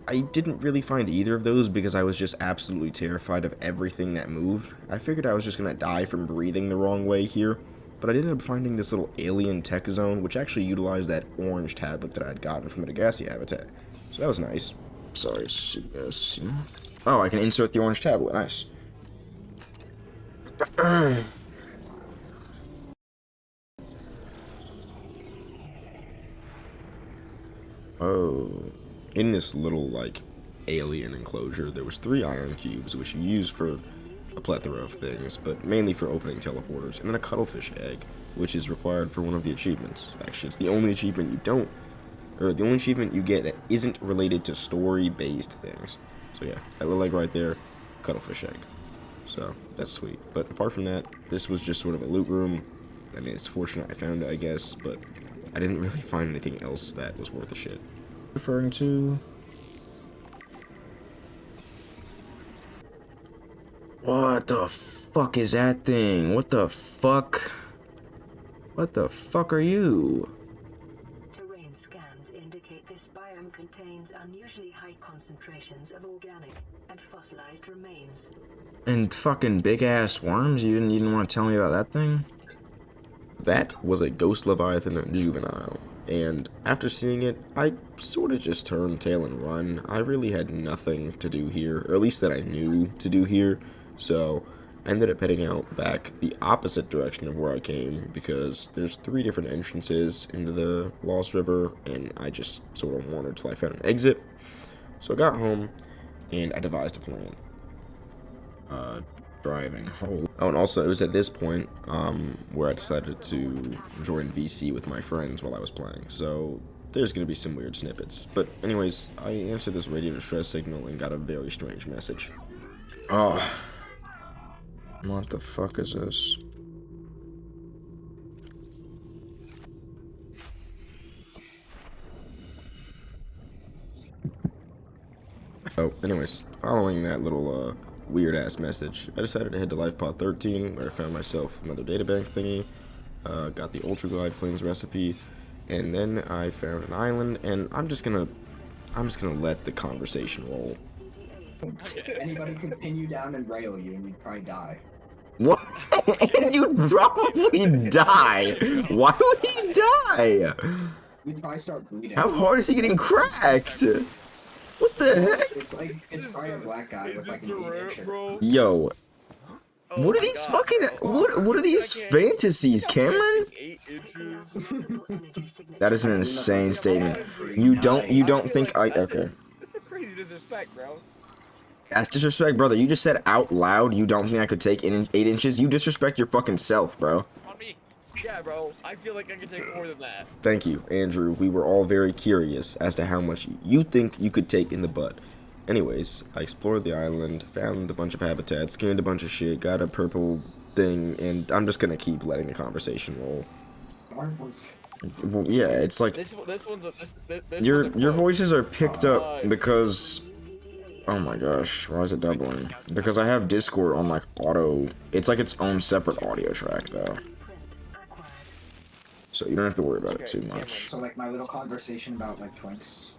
Speaker 1: I didn't really find either of those because I was just absolutely terrified of everything that moved. I figured I was just gonna die from breathing the wrong way here, but I ended up finding this little alien tech zone, which actually utilized that orange tablet that I had gotten from the Degassi habitat. So that was nice. Sorry, oh, I can insert the orange tablet. Nice. Oh, in this little, like, alien enclosure, there was 3 iron cubes, which you use for a plethora of things, but mainly for opening teleporters, and then a cuttlefish egg, which is required for one of the achievements. Actually, it's the only achievement you don't, or the only achievement you get that isn't related to story-based things. So yeah, that little egg right there, cuttlefish egg. So, that's sweet. But apart from that, this was just sort of a loot room. I mean, it's fortunate I found it, I guess, but I didn't really find anything else that was worth a shit. Referring to... What the fuck is that thing? What the fuck? What the fuck are you?
Speaker 2: Terrain scans indicate this biome contains unusually high concentrations of organic and fossilized remains.
Speaker 1: And fucking big ass worms? You didn't want to tell me about that thing? That was a ghost leviathan juvenile, and after seeing it, I sort of just turned tail and run. I really had nothing to do here, or at least that I knew to do here, so I ended up heading out back the opposite direction of where I came, because there's 3 different entrances into the Lost River, and I just sort of wandered till I found an exit. So I got home, and I devised a plan. Driving. Oh, and also it was at this point where I decided to join VC with my friends while I was playing. So there's gonna be some weird snippets. But anyways, I answered this radio distress signal and got a very strange message. Oh, what the fuck is this? Oh, anyways, following that little weird ass message, I decided to head to LifePod 13, where I found myself another databank thingy, got the Ultra Glide Flames recipe, and then I found an island, and I'm just gonna let the conversation roll.
Speaker 5: If anybody could pin you down and rail you, and you'd probably die.
Speaker 1: What? You'd probably die. Why would he die?
Speaker 5: You'd probably start bleeding.
Speaker 1: How hard is he getting cracked? What the heck?
Speaker 5: It's probably a black guy with like an 8-inch.
Speaker 1: Yo, what are these fucking what are these fantasies, Cameron? That is an insane statement. You don't think I okay.
Speaker 6: That's a crazy disrespect, bro.
Speaker 1: That's disrespect, brother. You just said out loud you don't think I could take 8 inches. You disrespect your fucking self, bro.
Speaker 6: On me. Yeah, bro. I feel like I can take more than that.
Speaker 1: Thank you, Andrew. We were all very curious as to how much you think you could take in the butt. Anyways, I explored the island, found a bunch of habitats, scanned a bunch of shit, got a purple thing, and I'm just gonna keep letting the conversation roll. Well, yeah, it's like
Speaker 6: This
Speaker 1: your voices are picked up because. Oh my gosh, why is it doubling? Because I have Discord on like auto. It's like its own separate audio track though. So you don't have to worry about it too much.
Speaker 5: So like my little conversation about like Twinks.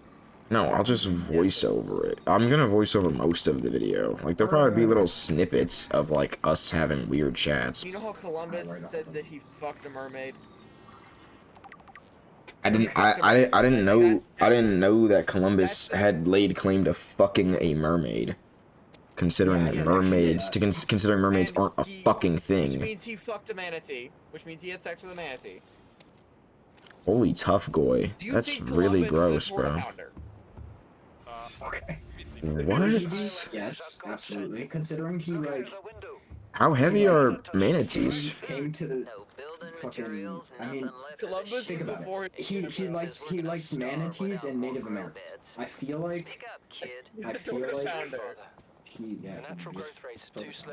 Speaker 1: No, I'll just voice over it. I'm gonna voice over most of the video. Like there'll probably be little snippets of like us having weird chats.
Speaker 6: You know how Columbus said that he fucked a mermaid?
Speaker 1: I didn't know that Columbus had laid claim to fucking a mermaid. Considering that considering mermaids aren't a fucking thing.
Speaker 6: Which means he fucked a manatee. Which means he had sex with a manatee.
Speaker 1: Holy tough goy. That's really gross, bro.
Speaker 5: Okay.
Speaker 1: What?
Speaker 5: Yes, absolutely. Considering he like
Speaker 1: How heavy are manatees?
Speaker 5: came to the fucking. I mean,
Speaker 6: Columbus
Speaker 5: think about it. He likes manatees and Native Americans. I feel like
Speaker 6: He's a torta pounder.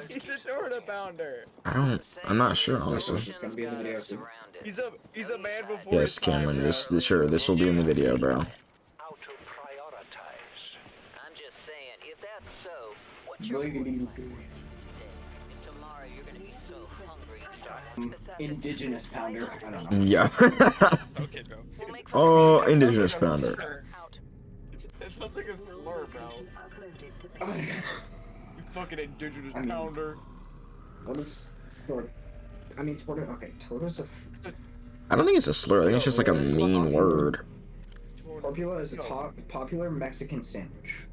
Speaker 6: He's a torta pounder.
Speaker 1: I'm not sure, honestly.
Speaker 5: It's gonna be in the video too.
Speaker 6: He's a man before
Speaker 1: Yes,
Speaker 6: his time,
Speaker 1: Cameron,
Speaker 6: bro.
Speaker 1: this will be in the video, bro.
Speaker 4: prioritize.
Speaker 7: I'm just saying, if that's so, what's your plan? Tomorrow you're gonna be so hungry you start
Speaker 5: Indigenous pounder. I don't know.
Speaker 1: Yeah.
Speaker 6: Okay, bro.
Speaker 7: We'll make
Speaker 1: Oh,
Speaker 6: It
Speaker 1: indigenous
Speaker 6: sounds like a
Speaker 1: pounder.
Speaker 6: slur.
Speaker 7: out.
Speaker 6: It sounds like a slur, bro.
Speaker 2: Uploaded to
Speaker 5: Oh,
Speaker 2: page.
Speaker 6: You fucking indigenous
Speaker 5: I mean-
Speaker 6: pounder.
Speaker 5: what is Tord? I mean, Torta. Okay, Torta's a.
Speaker 1: I don't think it's a slur. I think it's just like a mean word.
Speaker 5: Torpula is a popular Mexican sandwich.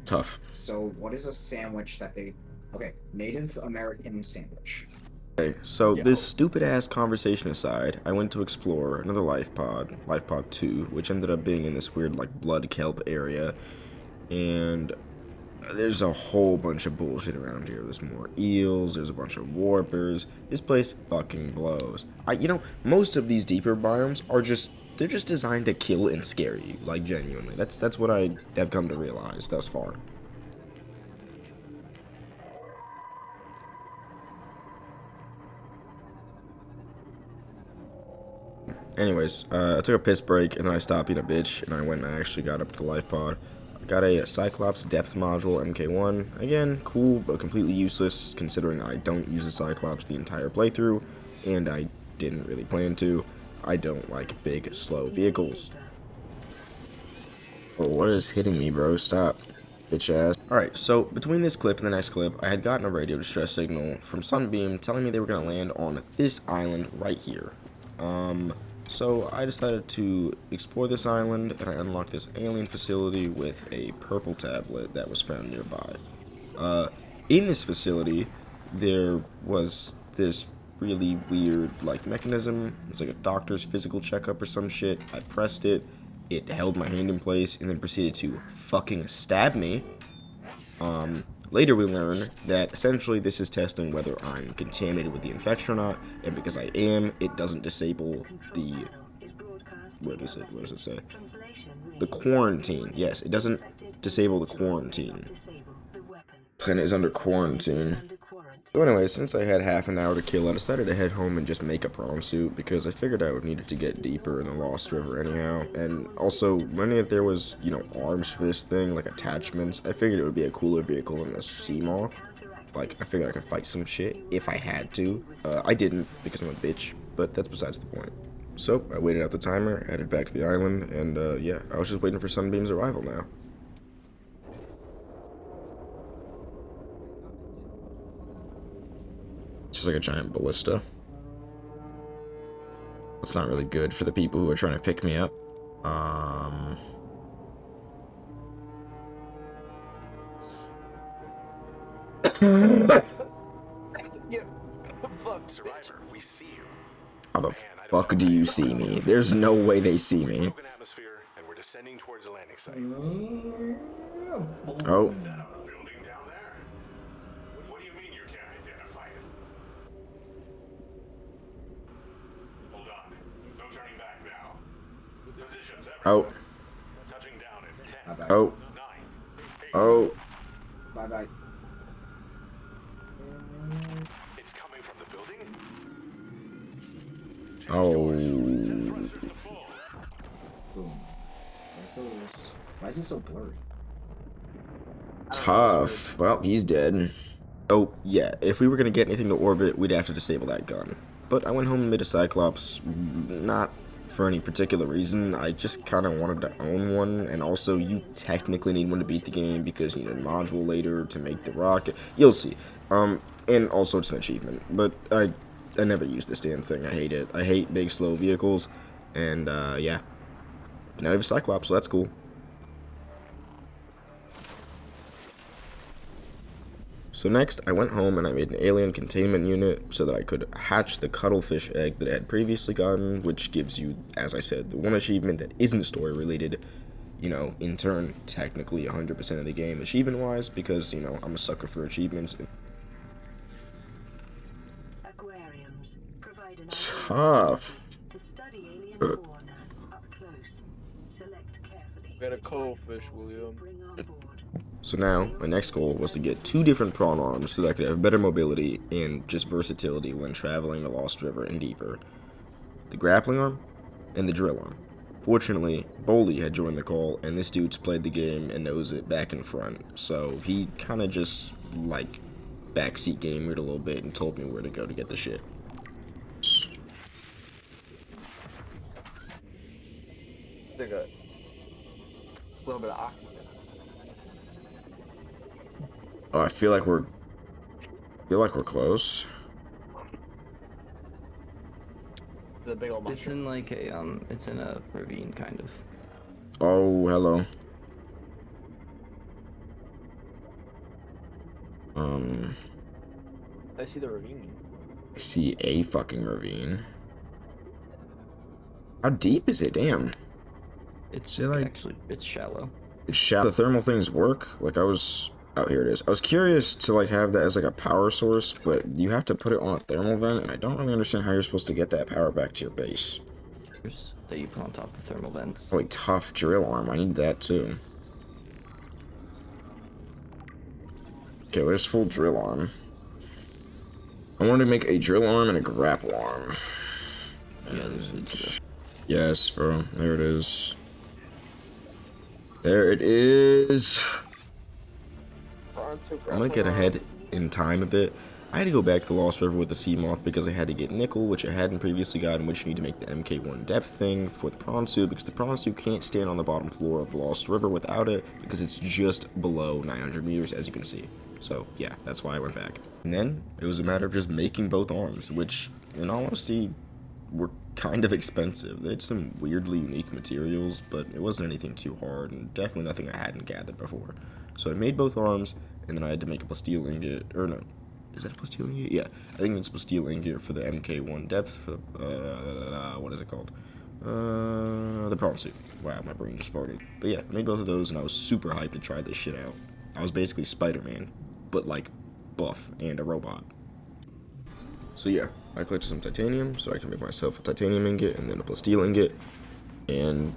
Speaker 1: Tough.
Speaker 5: So, what is a sandwich that they? Okay, Native American sandwich.
Speaker 1: Okay, so this stupid ass conversation aside, I went to explore another life pod 2, which ended up being in this weird like blood kelp area, and there's a whole bunch of bullshit around here. There's more eels, there's a bunch of warpers. This place fucking blows. Most of these deeper biomes are they're just designed to kill and scare you, like genuinely. That's what I have come to realize thus far. Anyways, I took a piss break and then I stopped being a bitch and I went and I actually got up to the life pod. I got a Cyclops depth module MK1. Again, cool, but completely useless considering I don't use the Cyclops the entire playthrough and I didn't really plan to. I don't like big, slow vehicles. Oh, what is hitting me, bro? Stop, bitch ass. Alright, so between this clip and the next clip, I had gotten a radio distress signal from Sunbeam telling me they were going to land on this island right here. So I decided to explore this island, and I unlocked this alien facility with a purple tablet that was found nearby. In this facility, there was this really weird, like, mechanism. It's like a doctor's physical checkup or some shit. I pressed it, it held my hand in place, and then proceeded to fucking stab me. Later we learn that essentially this is testing whether I'm contaminated with the infection or not, and because I am, it doesn't disable the, what does it say? The quarantine. Yes, it doesn't disable the quarantine. Planet is under quarantine. So anyway, since I had half an hour to kill, I decided to head home and just make a prom suit, because I figured I would need it to get deeper in the Lost River anyhow, and also, learning that there was, arms for this thing, like attachments, I figured it would be a cooler vehicle than the Seamaw. Like, I figured I could fight some shit, if I had to. I didn't, because I'm a bitch, but that's besides the point. So, I waited out the timer, headed back to the island, and yeah, I was just waiting for Sunbeam's arrival now. Just like a giant ballista. It's not really good for the people who are trying to pick me up.
Speaker 3: Survivor, we see you.
Speaker 1: How the fuck do you see me? There's no way they see me.
Speaker 3: Open atmosphere, and we're descending towards the landing site.
Speaker 1: Oh.
Speaker 3: Is that a building down there? What do you mean you can't identify it? Hold on. No turning back now. Positions everywhere.
Speaker 1: Oh.
Speaker 3: Touching down in 10,
Speaker 5: Bye bye.
Speaker 1: Oh.
Speaker 3: 9, 8.
Speaker 1: Oh.
Speaker 5: Bye bye.
Speaker 3: It's coming from the building?
Speaker 1: Oh.
Speaker 3: Set thrusters to full.
Speaker 5: Boom. There it goes. Why is it so blurry?
Speaker 1: Tough. Well, he's dead. Oh, yeah, if we were gonna get anything to orbit, we'd have to disable that gun. But I went home and made a Cyclops, not for any particular reason. I just kind of wanted to own one, and also you technically need one to beat the game because you need a module later to make the rocket. You'll see. And also it's an achievement. But I never use this damn thing. I hate it. I hate big, slow vehicles. And, yeah. Now we have a Cyclops, so that's cool. So next, I went home and I made an alien containment unit so that I could hatch the cuttlefish egg that I had previously gotten, which gives you, as I said, the one achievement that isn't story related, in turn, technically 100% of the game achievement-wise, because, I'm a sucker for achievements.
Speaker 2: Aquariums provide an
Speaker 1: Tough.
Speaker 2: to study alien fauna up close. Select carefully.
Speaker 6: Got a coalfish,
Speaker 2: which
Speaker 6: William.
Speaker 2: bring on board.
Speaker 1: So now, my next goal was to get 2 different prawn arms so that I could have better mobility and just versatility when traveling the Lost River and deeper. The grappling arm and the drill arm. Fortunately, Boley had joined the call, and this dude's played the game and knows it back and front, so he kind of just, like, backseat gamered a little bit and told me where to go to get the shit.
Speaker 6: They're good. A little bit of oxygen.
Speaker 1: Oh, I feel like we're close.
Speaker 6: The big old
Speaker 5: It's
Speaker 6: mushroom.
Speaker 5: in like a it's in a ravine kind of.
Speaker 1: Oh, hello.
Speaker 6: I see the ravine.
Speaker 1: I see a fucking ravine. How deep is it? Damn.
Speaker 5: It's
Speaker 1: like-
Speaker 5: actually it's shallow.
Speaker 1: It's shallow. The thermal things work. Like I was. Oh, here it is. I was curious to like have that as like a power source, but you have to put it on a thermal vent, and I don't really understand how you're supposed to get that power back to your base.
Speaker 5: That you put on top of the thermal vents.
Speaker 1: Oh, a tough drill arm. I need that too. Okay, there's full drill arm. I wanted to make a drill arm and a grapple arm.
Speaker 5: Yeah, there's the two.
Speaker 1: Yes, bro. There it is. There it is. I'm gonna get ahead in time a bit. I had to go back to the Lost River with the Sea Moth because I had to get nickel, which I hadn't previously gotten, which you need to make the MK1 depth thing for the prawn suit, because the prawn suit can't stand on the bottom floor of the Lost River without it, because it's just below 900 meters, as you can see. So, yeah, that's why I went back. And then, it was a matter of just making both arms, which, in all honesty, were kind of expensive. They had some weirdly unique materials, but it wasn't anything too hard, and definitely nothing I hadn't gathered before. So I made both arms, and then I had to make a plasteel ingot, or no, is that a plasteel ingot? Yeah, I think it's a plasteel ingot for the MK1 depth, for the, what is it called? The prawn suit. Wow, my brain just farted. But yeah, I made both of those, and I was super hyped to try this shit out. I was basically Spider-Man, but like, buff, and a robot. So yeah, I collected some titanium, so I can make myself a titanium ingot, and then a plasteel ingot, and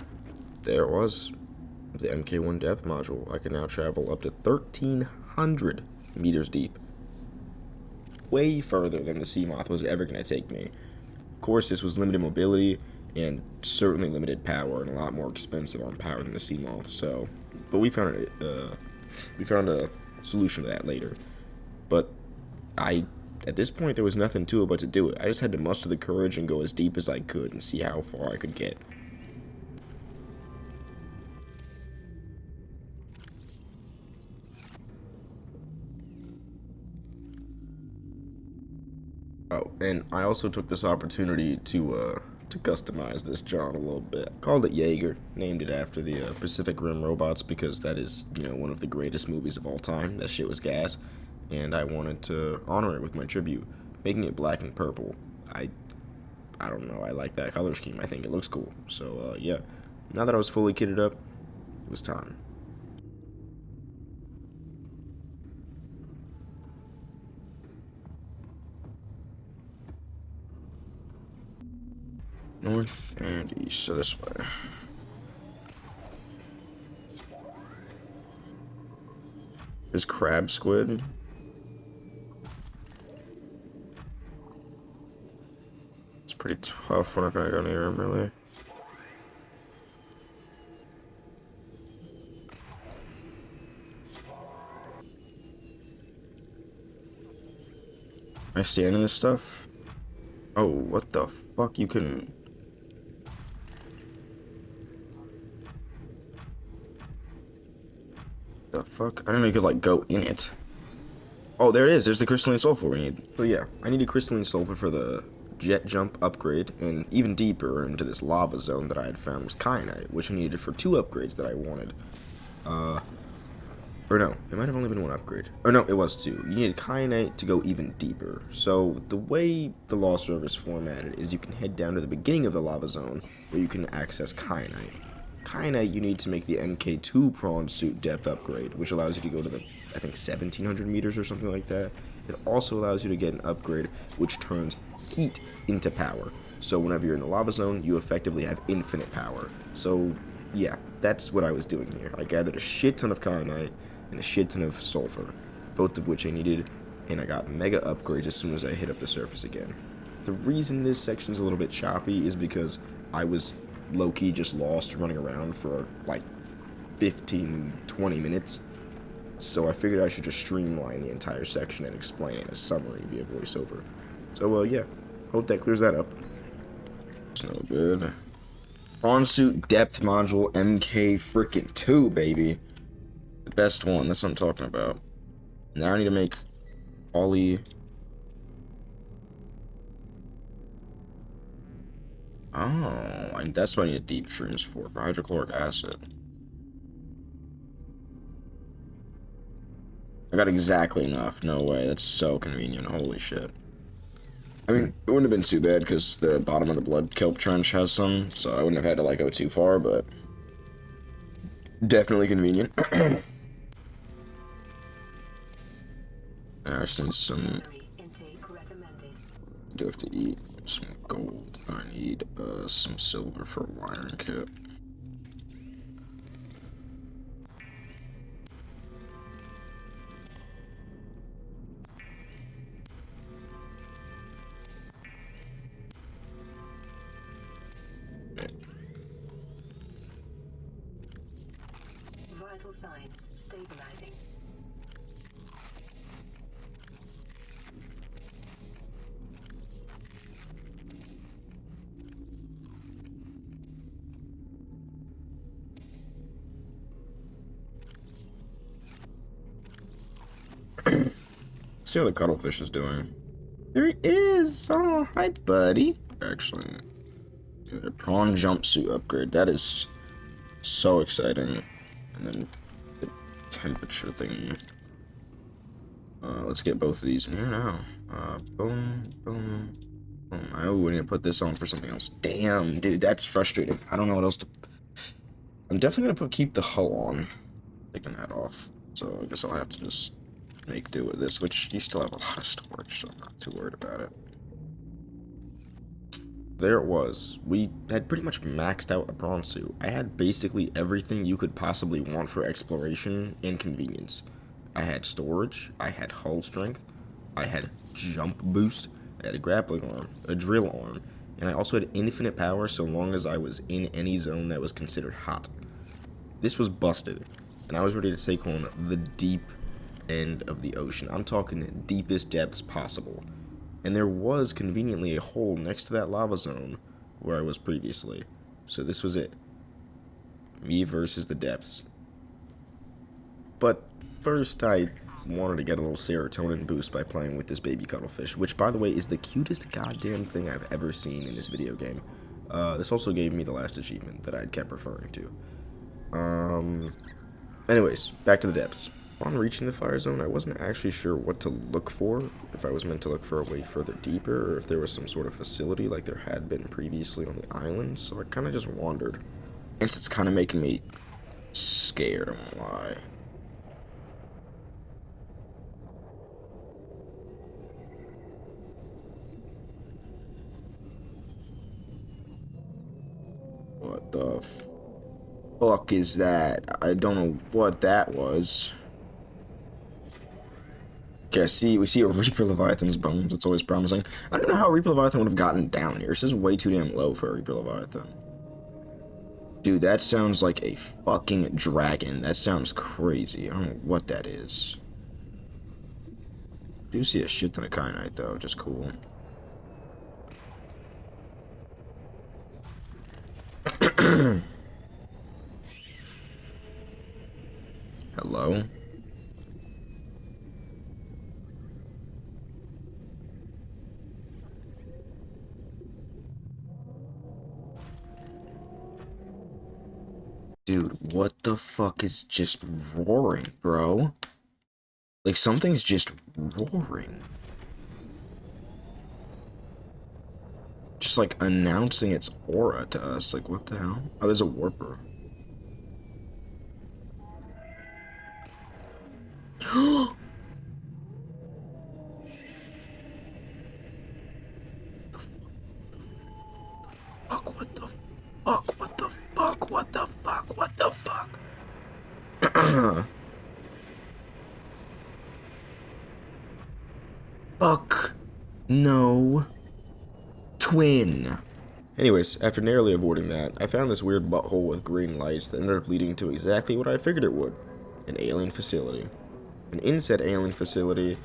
Speaker 1: there it was. The MK1 depth module. I can now travel up to 1,300 meters deep. Way further than the Sea Moth was ever going to take me. Of course, this was limited mobility and certainly limited power and a lot more expensive on power than the Sea Moth. So, but we found a solution to that later. But at this point, there was nothing to it but to do it. I just had to muster the courage and go as deep as I could and see how far I could get. Oh, and I also took this opportunity to customize this John a little bit. Called it Jaeger, named it after the Pacific Rim robots because that is, one of the greatest movies of all time. That shit was gas, and I wanted to honor it with my tribute, making it black and purple. I don't know, I like that color scheme. I think it looks cool. So, yeah, now that I was fully kitted up, it was time. North and east, so this way. There's crab squid. It's pretty tough. We're not gonna go near him, really. Am I standing this stuff? Oh, what the fuck? You can... The fuck? I didn't know you could, like, go in it. Oh, there it is. There's the crystalline sulfur we need. So, yeah, I needed crystalline sulfur for the jet jump upgrade, and even deeper into this lava zone that I had found was kyanite, which I needed for 2 upgrades that I wanted. Or no, it might have only been 1 upgrade. Or no, it was 2. You needed kyanite to go even deeper. So, the way the Lost River is formatted is you can head down to the beginning of the lava zone, where you can access kyanite. Kyanite you need to make the MK2 prawn suit depth upgrade, which allows you to go to the, I think, 1,700 meters or something like that. It also allows you to get an upgrade which turns heat into power. So whenever you're in the lava zone, you effectively have infinite power. So yeah, that's what I was doing here. I gathered a shit ton of kyanite and a shit ton of sulfur, both of which I needed, and I got mega upgrades as soon as I hit up the surface again. The reason this section's a little bit choppy is because I was low-key just lost running around for like 15-20 minutes. So I figured I should just streamline the entire section and explain it in a summary via voiceover. So, yeah. Hope that clears that up. It's no good. Prawn Suit Depth Module MK frickin' 2, baby. The best one. That's what I'm talking about. Now I need to make Ollie. Oh, that's what I need deep shrooms for hydrochloric acid. I got exactly enough. No way. That's so convenient. Holy shit. I mean, it wouldn't have been too bad because the bottom of the blood kelp trench has some, so I wouldn't have had to like go too far, but definitely convenient. I just need some. Do have to eat some gold. I need some silver for a wiring kit.
Speaker 2: Vital signs stabilizing.
Speaker 1: See how the cuttlefish is doing. There he is! Oh, hi, buddy. Actually, the prawn jumpsuit upgrade. That is so exciting. And then the temperature thingy. Let's get both of these in here now. Boom, boom, boom. Oh, we need to put this on for something else. Damn, dude, that's frustrating. I don't know what else to. I'm definitely gonna keep the hull on. Taking that off. So I guess I'll have to just make do with this, which you still have a lot of storage, so I'm not too worried about it. There it was. We had pretty much maxed out a prawn suit. I had basically everything you could possibly want for exploration and convenience. I had storage, I had hull strength, I had jump boost, I had a grappling arm, a drill arm, and I also had infinite power so long as I was in any zone that was considered hot. This was busted, and I was ready to take on the deep end of the ocean. I'm talking deepest depths possible. And there was conveniently a hole next to that lava zone where I was previously. So this was it. Me versus the depths. But first I wanted to get a little serotonin boost by playing with this baby cuttlefish, which by the way is the cutest goddamn thing I've ever seen in this video game. This also gave me the last achievement that I'd kept referring to. Anyways, back to the depths. Upon reaching the fire zone, I wasn't actually sure what to look for, if I was meant to look for a way further deeper, or if there was some sort of facility like there had been previously on the island, so I kind of just wandered. And it's kind of making me scared, I won't lie. What the fuck is that? I don't know what that was. Okay, we see a Reaper Leviathan's bones. It's always promising. I don't know how a Reaper Leviathan would have gotten down here. This is way too damn low for a Reaper Leviathan. Dude, that sounds like a fucking dragon. That sounds crazy. I don't know what that is. I do see a shit ton of kyanite, though, which is cool. Hello? Dude, what the fuck is just roaring, bro? Like, something's just roaring. Just, like, announcing its aura to us. Like, what the hell? Oh, there's a warper. Fuck, what the fuck? What the fuck? What the fuck? What the fuck? Fuck. No. Twin. Anyways, after narrowly avoiding that, I found this weird butthole with green lights that ended up leading to exactly what I figured it would. An alien facility. And in said alien facility,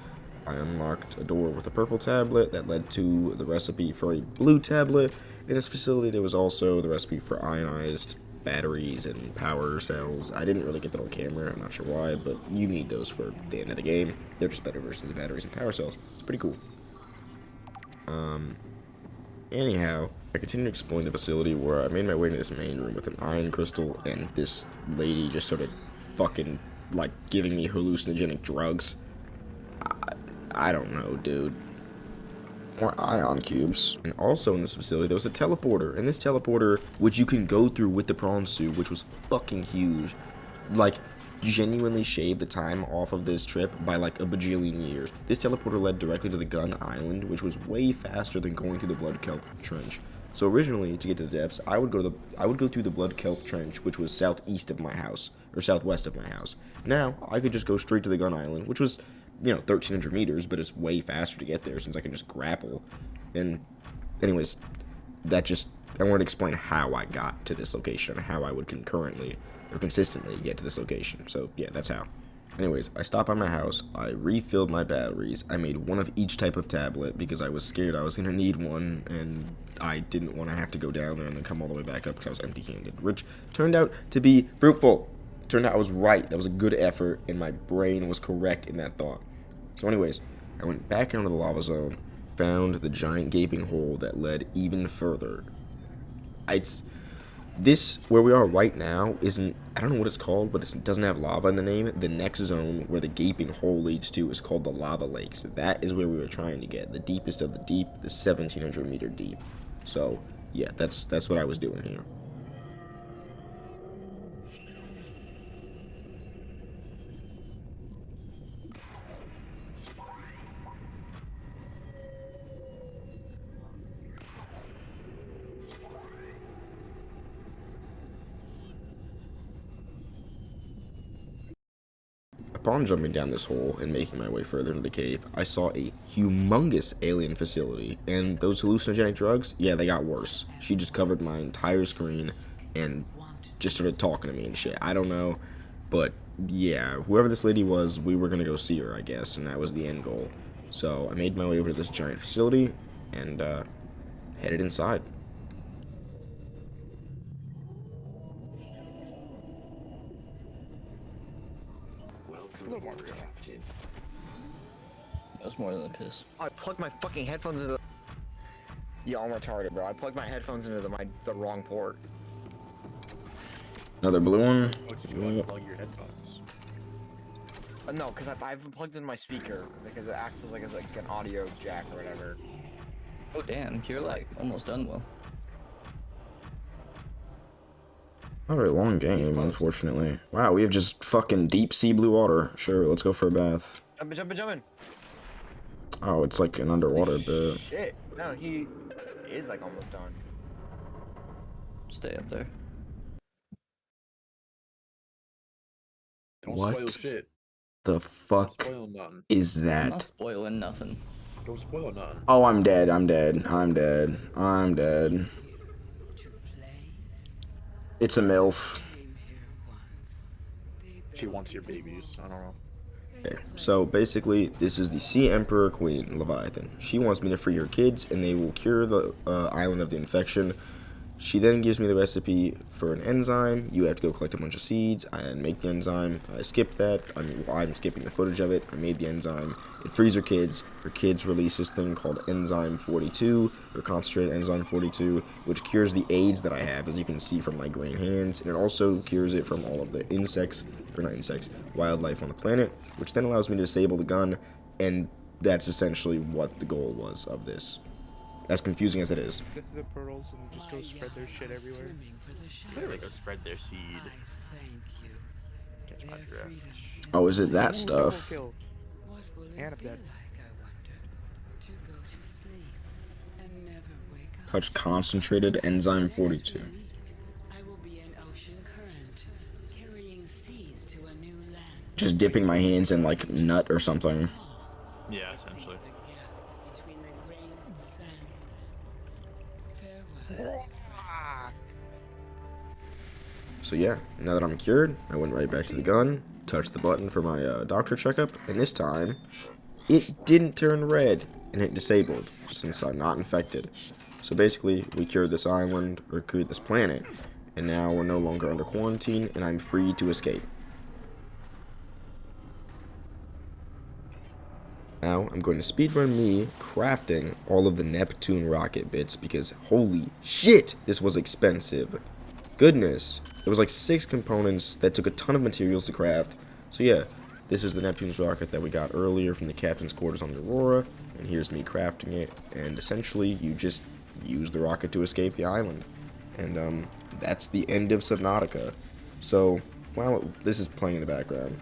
Speaker 1: I unlocked a door with a purple tablet that led to the recipe for a blue tablet. In this facility, there was also the recipe for ionized batteries and power cells. I didn't really get that on camera, I'm not sure why, but you need those for the end of the game. They're just better versions of batteries and power cells. It's pretty cool. Anyhow, I continued exploring the facility where I made my way to this main room with an iron crystal and this lady just sort of fucking, like, giving me hallucinogenic drugs. I don't know, dude. More ion cubes. And also in this facility, there was a teleporter. And this teleporter, which you can go through with the prawn suit, which was fucking huge. Like, genuinely shaved the time off of this trip by like a bajillion years. This teleporter led directly to the gun island, which was way faster than going through the blood kelp trench. So originally, to get to the depths, I would go through the blood kelp trench, which was southeast of my house, or southwest of my house. Now, I could just go straight to the gun island, which was, 1,300 meters, but it's way faster to get there since I can just grapple. And anyways, I wanted to explain how I got to this location, and how I would concurrently or consistently get to this location. So yeah, that's how. Anyways, I stopped by my house, I refilled my batteries, I made one of each type of tablet because I was scared I was going to need one, and I didn't want to have to go down there and then come all the way back up because I was empty-handed, which turned out to be fruitful. Turned out I was right. That was a good effort, and my brain was correct in that thought. So anyways, I went back into the lava zone, found the giant gaping hole that led even further. This, where we are right now, isn't, I don't know what it's called, but it doesn't have lava in the name. The next zone where the gaping hole leads to is called the Lava Lakes. That is where we were trying to get, the deepest of the deep, the 1,700 meter deep. So, yeah, that's what I was doing here. Upon jumping down this hole and making my way further into the cave, I saw a humongous alien facility, and those hallucinogenic drugs, yeah, they got worse. She just covered my entire screen and just started talking to me and shit. I don't know, but yeah, whoever this lady was, we were gonna go see her, I guess, and that was the end goal. So I made my way over to this giant facility and headed inside.
Speaker 8: That was more than a piss.
Speaker 6: I plugged my fucking headphones into the... Yeah, I'm retarded, bro. I plugged my headphones into the wrong port.
Speaker 1: Another blue one.
Speaker 9: Oh, did you unplug your headphones?
Speaker 6: No, because I've plugged in my speaker because it acts as like an audio jack or whatever.
Speaker 8: Oh damn, you're like almost done, Will.
Speaker 1: Not a very long game, unfortunately. Wow, we have just fucking deep sea blue water. Sure, let's go for a bath.
Speaker 6: Jumping.
Speaker 1: Oh, it's like an underwater bit.
Speaker 6: Shit. No, he is like almost done.
Speaker 8: Stay up there.
Speaker 9: Don't
Speaker 1: What
Speaker 9: spoil shit.
Speaker 1: the
Speaker 9: Don't
Speaker 1: fuck
Speaker 9: spoil nothing.
Speaker 1: is
Speaker 8: I'm not
Speaker 1: that?
Speaker 8: spoiling nothing.
Speaker 9: Don't spoil nothing.
Speaker 1: Oh, I'm dead. It's a MILF.
Speaker 9: She wants your babies. I don't know.
Speaker 1: Okay, so basically, this is the Sea Emperor Queen, Leviathan. She wants me to free her kids, and they will cure the island of the infection. She then gives me the recipe for an enzyme. You have to go collect a bunch of seeds and make the enzyme. I skipped that. I'm skipping the footage of it. I made the enzyme. It frees her kids. Her kids release this thing called Enzyme 42, or Concentrated Enzyme 42, which cures the AIDS that I have, as you can see from my green hands. And it also cures it from all of the wildlife on the planet, which then allows me to disable the gun. And that's essentially what the goal was of this. As confusing as it is.
Speaker 10: Get to the pearls and just go spread their shit everywhere.
Speaker 9: Literally go spread their seed. Catch my giraffe.
Speaker 1: Oh, is it that stuff?
Speaker 10: Kill. And I'm dead.
Speaker 1: Touch Concentrated Enzyme 42. Just dipping my hands in like nut or something.
Speaker 9: Yeah, essentially.
Speaker 1: So yeah, now that I'm cured, I went right back to the gun, touched the button for my doctor checkup, and this time, it didn't turn red, and it disabled, since I'm not infected. So basically, we cured this island, or cured this planet, and now we're no longer under quarantine, and I'm free to escape. Now, I'm going to speedrun me crafting all of the Neptune rocket bits, because holy shit, this was expensive. Goodness, there was like 6 components that took a ton of materials to craft. So yeah, this is the Neptune's rocket that we got earlier from the captain's quarters on the Aurora, and here's me crafting it, and essentially you just use the rocket to escape the island. And that's the end of Subnautica. So, while this is playing in the background,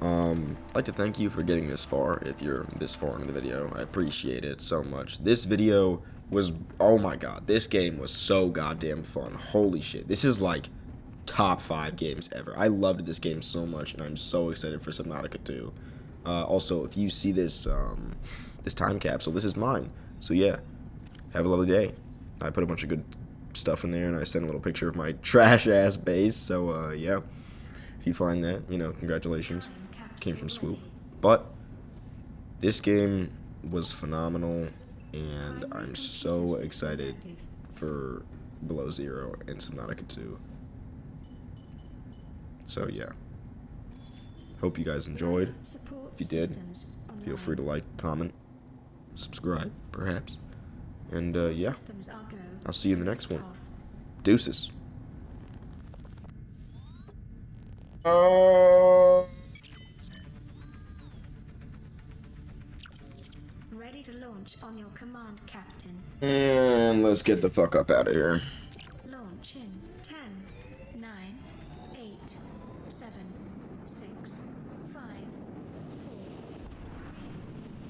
Speaker 1: I'd like to thank you for getting this far, if you're this far into the video. I appreciate it so much. This video was, oh my god, this game was so goddamn fun. Holy shit, this is like top 5 games ever. I loved this game so much, and I'm so excited for Subnautica 2. Also, if you see this, this time capsule, this is mine. So yeah, have a lovely day. I put a bunch of good stuff in there, and I sent a little picture of my trash-ass base, so yeah. If you find that, you know, congratulations. Came from Swoop. But this game was phenomenal, and I'm so excited for Below Zero and Subnautica 2. So yeah. Hope you guys enjoyed. If you did, feel free to like, comment, subscribe, perhaps. And yeah, I'll see you in the next one. Deuces.
Speaker 2: Ready to launch on your command, Captain.
Speaker 1: And let's get the fuck up out of here.
Speaker 2: Launch in 10, 9, 8, 7, 6, 5, 4,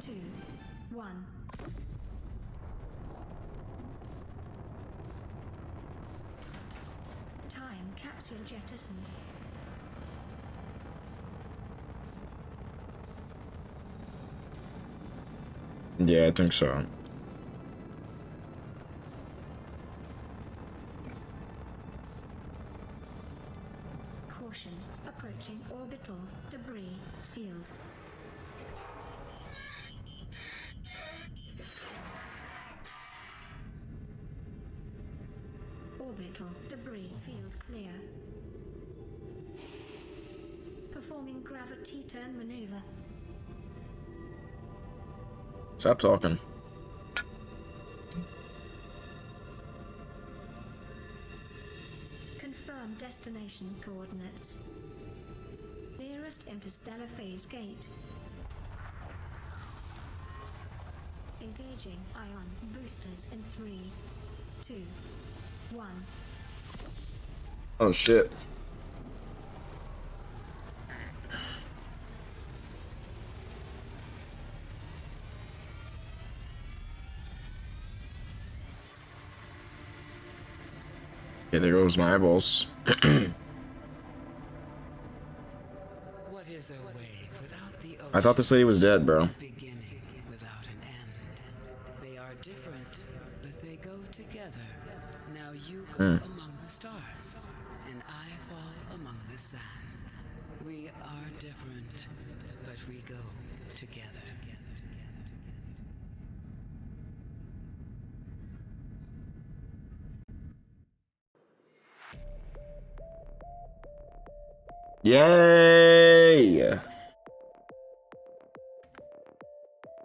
Speaker 2: 3, 2, 1. Time capsule jettisoned.
Speaker 1: Yeah, I think so.
Speaker 2: Caution, approaching orbital debris field. Orbital debris field clear. Performing gravity turn maneuver.
Speaker 1: Stop talking.
Speaker 2: Confirm destination coordinates. Nearest interstellar phase gate. Engaging ion boosters in 3, 2, 1.
Speaker 1: Oh shit. Okay, there goes my eyeballs.
Speaker 11: What is a wave without the
Speaker 1: I thought this lady was dead, bro.
Speaker 11: beginning without an end? They are different, but they go together. Now you go among the stars, and I fall among the sands. We are different, but we go together.
Speaker 1: Yay!